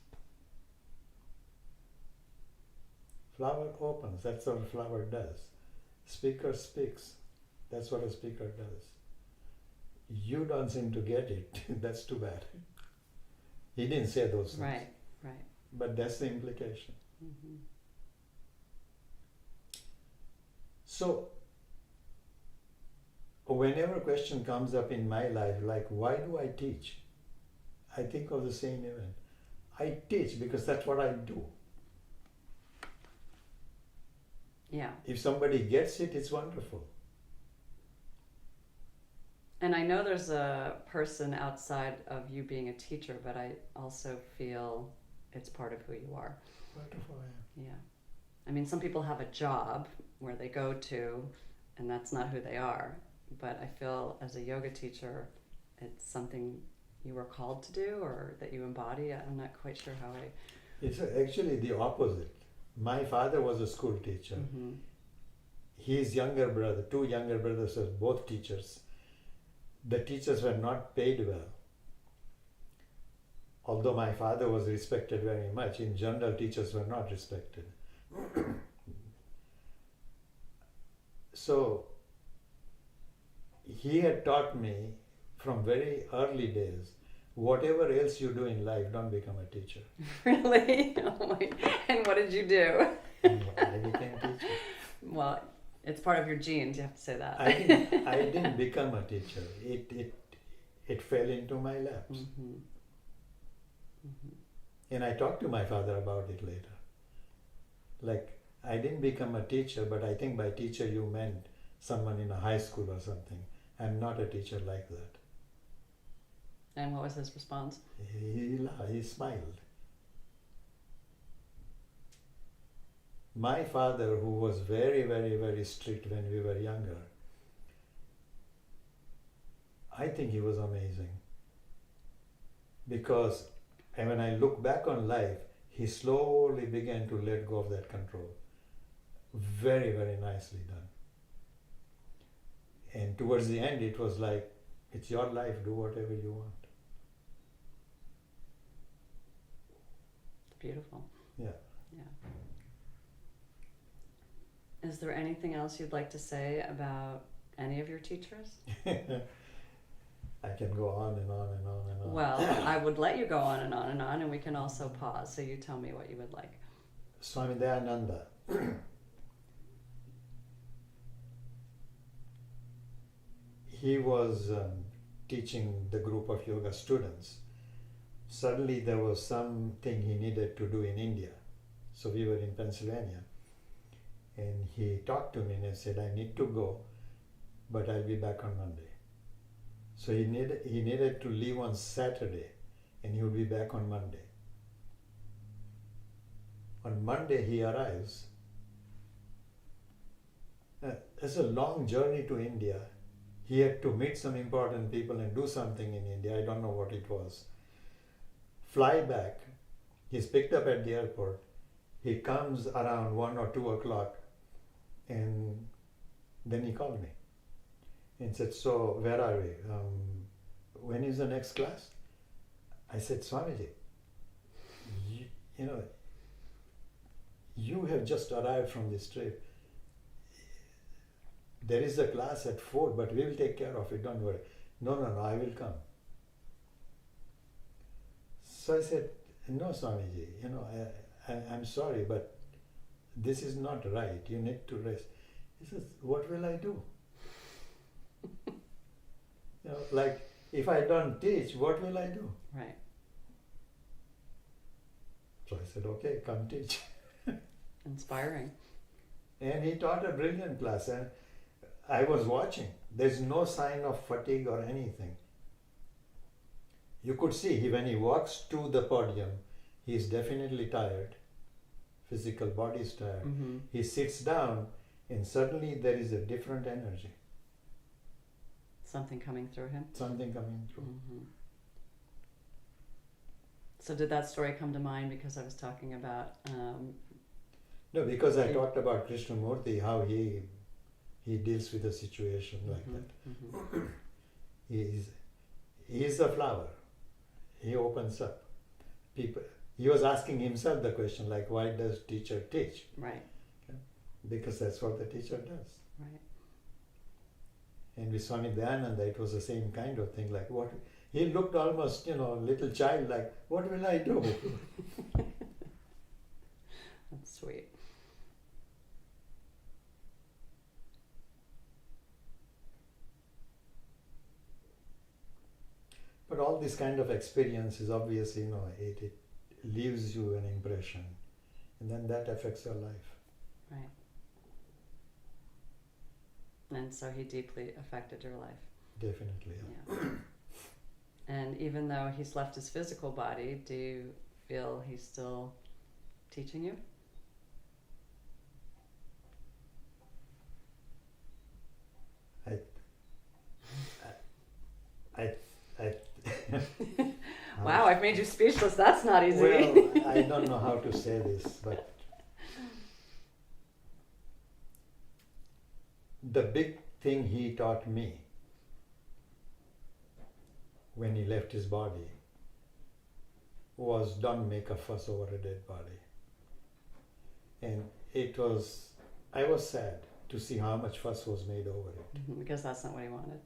Flower opens, that's what a flower does. Speaker speaks, that's what a speaker does. You don't seem to get it, that's too bad. He didn't say those things. Right. But that's the implication. So, whenever a question comes up in my life, like, why do I teach? I think of the same event. I teach because that's what I do. Yeah. If somebody gets it, it's wonderful. And I know there's a person outside of you being a teacher, but I also feel it's part of who you are. Wonderful, yeah. Yeah. I mean, some people have a job where they go to, and that's not who they are. But I feel as a yoga teacher, it's something you were called to do or that you embody. I'm not quite sure how I... It's actually the opposite. My father was a school teacher. His younger brother, two younger brothers were both teachers. The teachers were not paid well. Although my father was respected very much, in general teachers were not respected. So he had taught me from very early days, whatever else you do in life, don't become a teacher. Really? Oh my... And what did you do? I became a teacher. Well, it's part of your genes, you have to say that. I didn't become a teacher. It fell into my laps. And I talked to my father about it later. Like, I didn't become a teacher, but I think by teacher you meant someone in a high school or something. I'm not a teacher like that. And what was his response? He smiled. My father, who was very, very, very strict when we were younger, I think he was amazing. Because when I look back on life, he slowly began to let go of that control. Very, very nicely done. And towards the end, it was like, it's your life, do whatever you want. Beautiful. Yeah. Is there anything else you'd like to say about any of your teachers? I can go on and on and on and on. Well, I would let you go on and on and on, and we can also pause, so you tell me what you would like. Swami Dayananda. He was teaching the group of yoga students. Suddenly there was something he needed to do in India. So we were in Pennsylvania. And he talked to me and said, I need to go, but I'll be back on Monday. So he needed to leave on Saturday and he would be back on Monday. On Monday he arrives. It's a long journey to India. He had to meet some important people and do something in India. I don't know what it was. Fly back. He's picked up at the airport. He comes around 1 or 2 o'clock and then he called me and said, so where are we? When is the next class? I said, Swamiji, you have just arrived from this trip. There is a class at 4, but we will take care of it, don't worry. No, I will come. So I said, no, Swamiji, I'm sorry, but this is not right. You need to rest. He says, what will I do? Like, if I don't teach, what will I do? Right. So I said, okay, come teach. Inspiring. And he taught a brilliant class, and I was watching. There's no sign of fatigue or anything. You could see when he walks to the podium, he's definitely tired. Physical body is tired. Mm-hmm. He sits down, and suddenly there is a different energy. Something coming through him. Something coming through. Mm-hmm. So did that story come to mind because I was talking about... No, because I talked about Krishnamurti, how he deals with a situation like that. Mm-hmm. He is a flower. He opens up. People. He was asking himself the question, like, why does teacher teach? Right. Okay? Because that's what the teacher does. Right. And with Swami Dayananda, it was the same kind of thing. Like, what? He looked almost, little child, like, what will I do? That's sweet. But all this kind of experiences, obviously, it leaves you an impression, and then that affects your life. Right. And so he deeply affected your life. Definitely, yeah. And even though he's left his physical body, do you feel he's still teaching you? I Wow, I've made you speechless. That's not easy. Well, I don't know how to say this, but the big thing he taught me when he left his body was don't make a fuss over a dead body. And I was sad to see how much fuss was made over it. Because that's not what he wanted.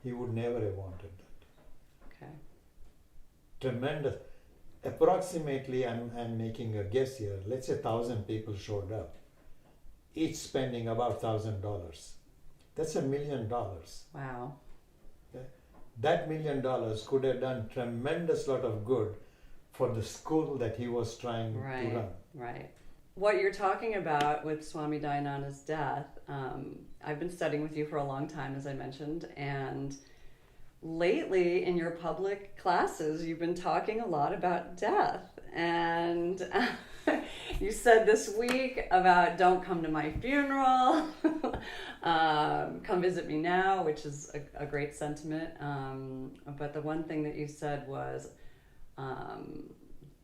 He would never have wanted that. Okay. Tremendous. Approximately, I'm making a guess here, let's say 1,000 people showed up, each spending about $1,000. That's $1 million. Wow. Okay? That $1 million could have done tremendous lot of good for the school that he was trying to run. Right. What you're talking about with Swami Dayananda's death, I've been studying with you for a long time, as I mentioned, and lately in your public classes, you've been talking a lot about death. And you said this week about don't come to my funeral, come visit me now, which is a great sentiment. But the one thing that you said was,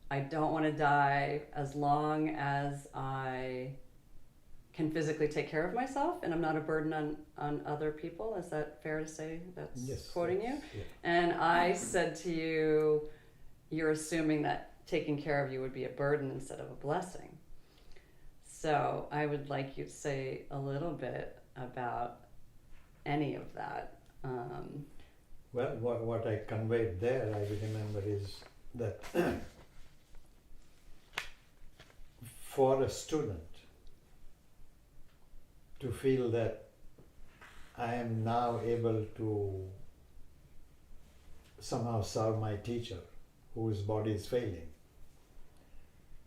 I don't want to die as long as I can physically take care of myself and I'm not a burden on other people. Is that fair to say? That's yes, quoting you? Yeah. And I said to you, you're assuming that taking care of you would be a burden instead of a blessing. So I would like you to say a little bit about any of that. Well, what I conveyed there, I remember, is that for a student to feel that I am now able to somehow serve my teacher whose body is failing.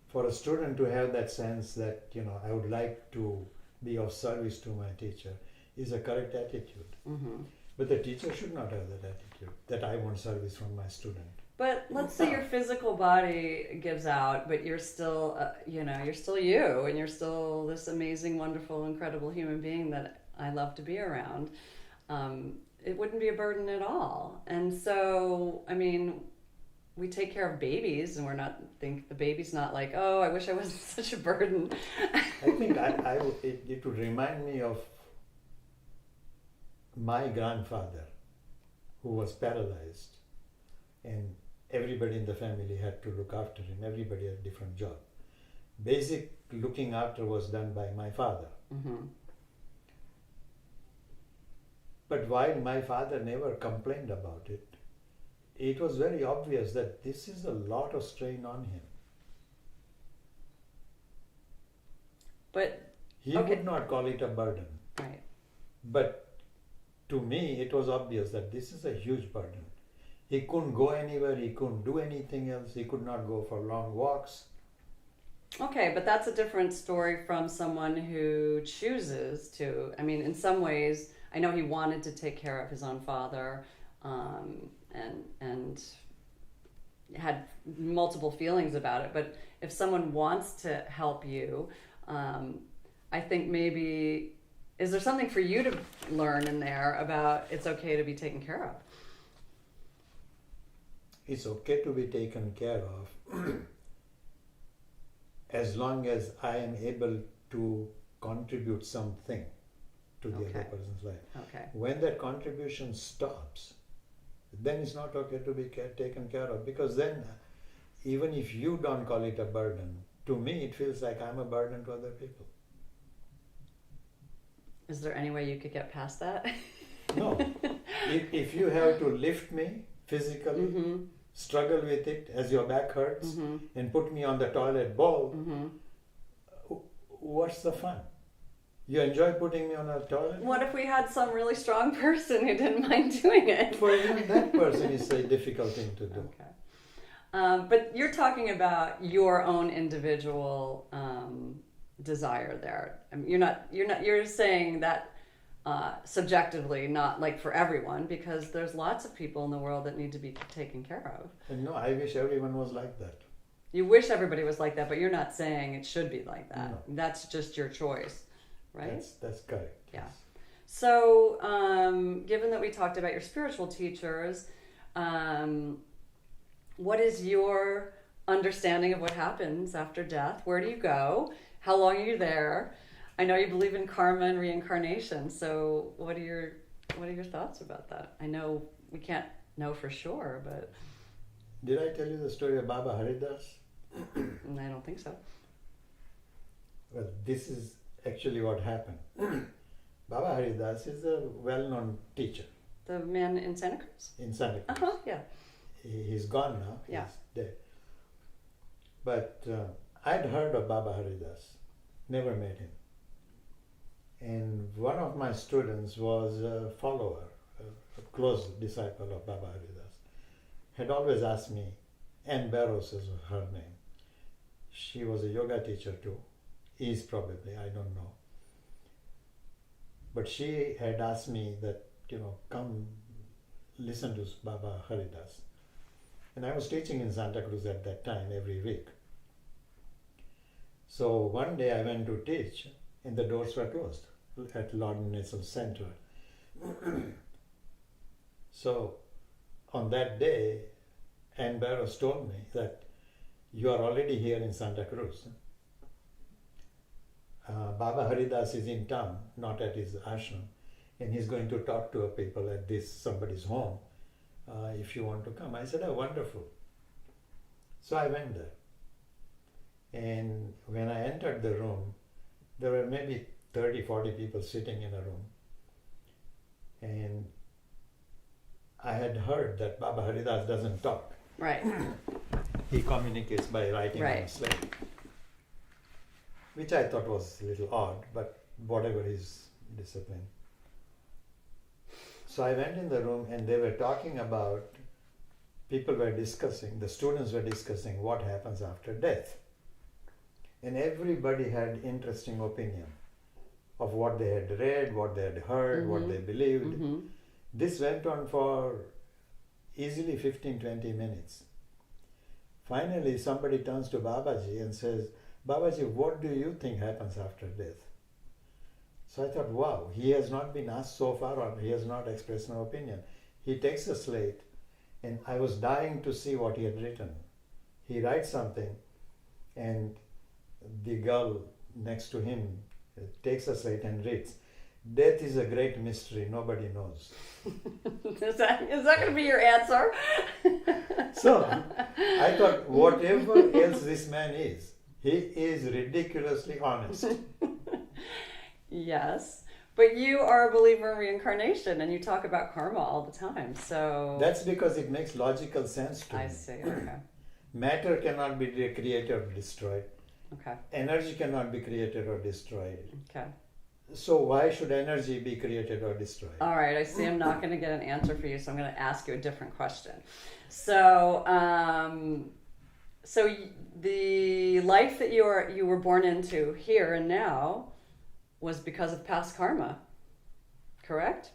For a student to have that sense that, I would like to be of service to my teacher is a correct attitude. Mm-hmm. But the teacher should not have that attitude, that I want service from my student. But let's say your physical body gives out, but you're still, you're still you, and you're still this amazing, wonderful, incredible human being that I love to be around. It wouldn't be a burden at all. And so, we take care of babies, and the baby's not like, oh, I wish I wasn't such a burden. I think it would remind me of my grandfather, who was paralyzed, and everybody in the family had to look after him. Everybody had a different job. Basic looking after was done by my father. Mm-hmm. But while my father never complained about it, it was very obvious that this is a lot of strain on him. But He Okay. would not call it a burden. right. But to me, it was obvious that this is a huge burden. He couldn't go anywhere, he couldn't do anything else, he could not go for long walks. Okay, but that's a different story from someone who chooses to. I mean, in some ways, I know he wanted to take care of his own father, and had multiple feelings about it. But if someone wants to help you, I think maybe, is there something for you to learn in there about it's okay to be taken care of? It's okay to be taken care of as long as I am able to contribute something to the Okay. other person's life. Okay. When that contribution stops, then it's not okay to be taken care of, because then even if you don't call it a burden, to me it feels like I'm a burden to other people. Is there any way you could get past that? No. If you have to lift me physically, Mm-hmm. struggle with it as your back hurts, Mm-hmm. and put me on the toilet bowl, Mm-hmm. what's the fun? You enjoy putting me on a toilet? What if we had some really strong person who didn't mind doing it? For even that person, it's a difficult thing to do. Okay. But you're talking about your own individual desire there. I mean, you're saying that subjectively, not like for everyone, because there's lots of people in the world that need to be taken care of. And no, I wish everyone was like that. You wish everybody was like that, but you're not saying it should be like that. No. That's just your choice, right? That's correct. Yeah. Yes. So, given that we talked about your spiritual teachers, what is your understanding of what happens after death? Where do you go? How long are you there? I know you believe in karma and reincarnation. So, what are your thoughts about that? I know we can't know for sure, but Did I tell you the story of Baba Haridas? I don't think so. Well, this is actually what happened. Baba Haridas is a well-known teacher The man in Santa Cruz. in Santa Cruz. Uh-huh, yeah. He's gone now. Yeah. He's dead. But I'd heard of Baba Haridas, never met him. And one of my students was a follower, a close disciple of Baba Haridas. Had always asked me, Anne Barrows is her name. She was a yoga teacher too. Is probably, I don't know. But she had asked me that, come listen to Baba Haridas. And I was teaching in Santa Cruz at that time every week. So one day I went to teach and the doors were closed at Lord Nestle Center. So on that day, Anne Barrows told me that you are already here in Santa Cruz. Baba Haridas is in town, not at his ashram, and he's going to talk to people at somebody's home. If you want to come. I said, oh, wonderful. So I went there. And when I entered the room, there were maybe 30, 40 people sitting in a room. And I had heard that Baba Haridas doesn't talk. Right. He communicates by writing on a Right. slate. Which I thought was a little odd, but whatever his discipline. So I went in the room and they were talking about, the students were discussing what happens after death. And everybody had interesting opinion of what they had read, what they had heard, what they believed. Mm-hmm. This went on for easily 15-20 minutes. Finally, somebody turns to Babaji and says, Babaji, what do you think happens after death? So I thought, wow, he has not been asked so far, or he has not expressed no opinion. He takes a slate, and I was dying to see what he had written. He writes something, and the girl next to him takes a slate and reads, death is a great mystery, nobody knows. Is that going to be your answer? So I thought, whatever else this man is, he is ridiculously honest. Yes. But you are a believer in reincarnation and you talk about karma all the time. So That's because it makes logical sense to I me. see. Okay. Matter cannot be created or destroyed. Okay. Energy cannot be created or destroyed. Okay. So why should energy be created or destroyed? All right. I see I'm not going to get an answer for you, so I'm going to ask you a different question. So, the life that you were born into here and now was because of past karma, correct?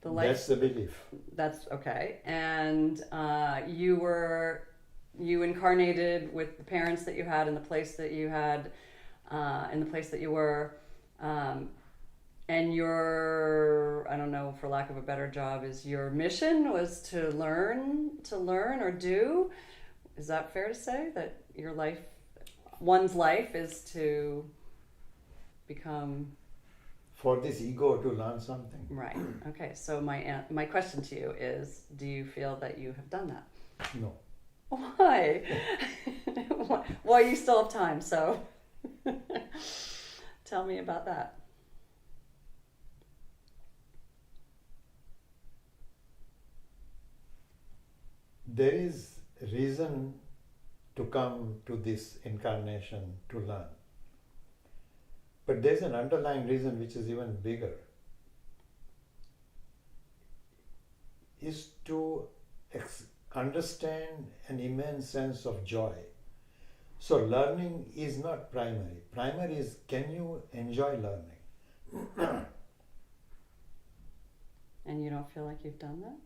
The life. That's the belief. That's okay. And you incarnated with the parents that you had in the place that you had, in the place that you were, and your, I don't know, for lack of a better job, is your mission was to learn or do. Is that fair to say that one's life is to become For this ego to learn something. right? Okay. So my question to you is: do you feel that you have done that? No. Why? Well, you still have time, so tell me about that. There is reason to come to this incarnation to learn. But there's an underlying reason which is even bigger. Is to understand an immense sense of joy. So learning is not primary. Primary is, can you enjoy learning? And you don't feel like you've done that?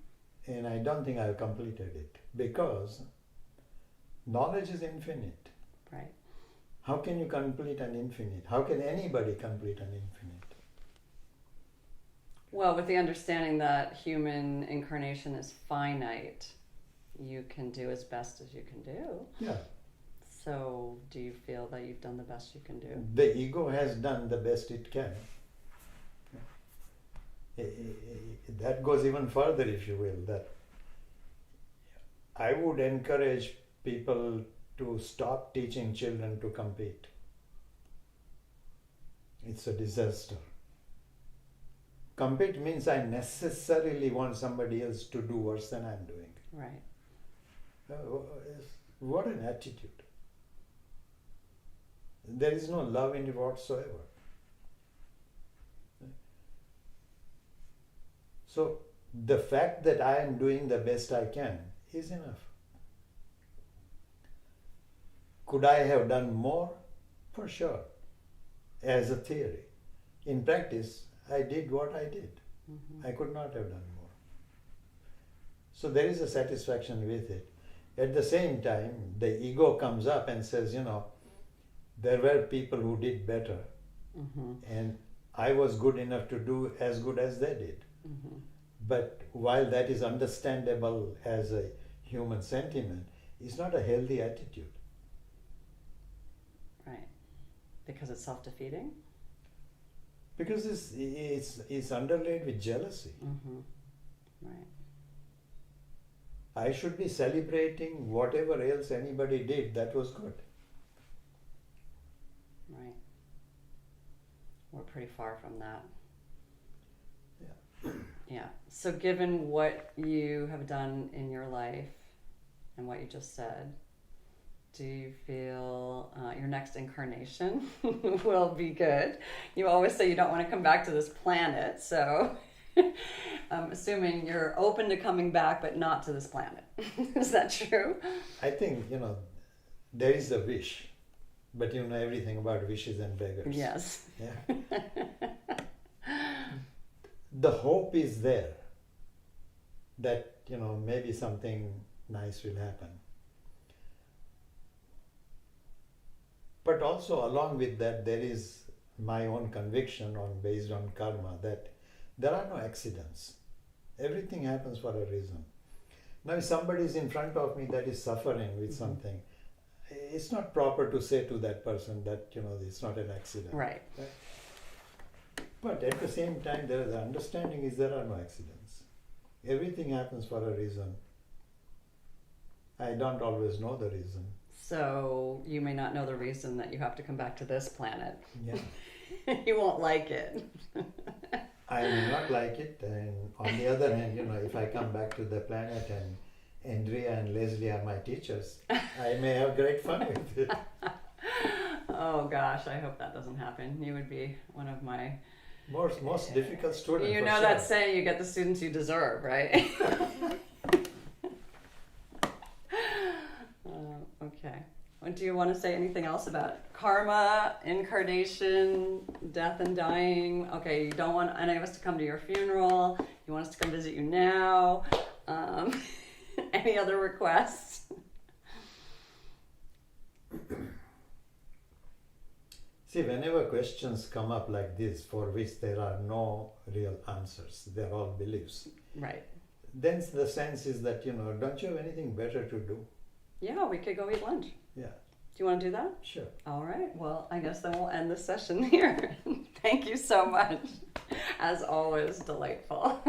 And I don't think I've completed it because knowledge is infinite. Right. How can you complete an infinite? How can anybody complete an infinite? Well, with the understanding that human incarnation is finite, you can do as best as you can do. Yeah. So, do you feel that you've done the best you can do? The ego has done the best it can. That goes even further, if you will. That I would encourage people to stop teaching children to compete. It's a disaster. Compete means I necessarily want somebody else to do worse than I'm doing. Right. What an attitude. There is no love in it whatsoever. So the fact that I am doing the best I can is enough. Could I have done more? For sure, as a theory. In practice, I did what I did. Mm-hmm. I could not have done more. So there is a satisfaction with it. At the same time, the ego comes up and says, there were people who did better, Mm-hmm. and I was good enough to do as good as they did. Mm-hmm. But while that is understandable as a human sentiment, it's not a healthy attitude. Right. Because it's self-defeating? Because it's underlaid with jealousy. Mm-hmm. Right. I should be celebrating whatever else anybody did that was good. Right. We're pretty far from that. Yeah. Yeah. So given what you have done in your life and what you just said, do you feel your next incarnation will be good? You always say you don't want to come back to this planet, so I'm assuming you're open to coming back, but not to this planet. Is that true? I think, there is a wish, but you know everything about wishes and beggars. Yes. Yeah. The hope is there that, maybe something nice will happen. But also along with that, there is my own conviction based on karma that there are no accidents. Everything happens for a reason. Now if somebody is in front of me that is suffering with something, it's not proper to say to that person that, it's not an accident. Right. But at the same time, the understanding is there are no accidents. Everything happens for a reason. I don't always know the reason. So you may not know the reason that you have to come back to this planet. Yeah. You won't like it. I may not like it, and on the other hand, if I come back to the planet and Andrea and Leslie are my teachers, I may have great fun with it. Oh gosh, I hope that doesn't happen. You would be one of my... Most difficult student. You for know sure. that saying, you get the students you deserve, right? Okay. Do you want to say anything else about karma, incarnation, death and dying? Okay, you don't want any of us to come to your funeral. You want us to come visit you now. Any other requests? See, whenever questions come up like this, for which there are no real answers, they're all beliefs. Right. Then the sense is that, don't you have anything better to do? Yeah, we could go eat lunch. Yeah. Do you want to do that? Sure. All right. Well, I guess then we'll end the session here. Thank you so much. As always, delightful.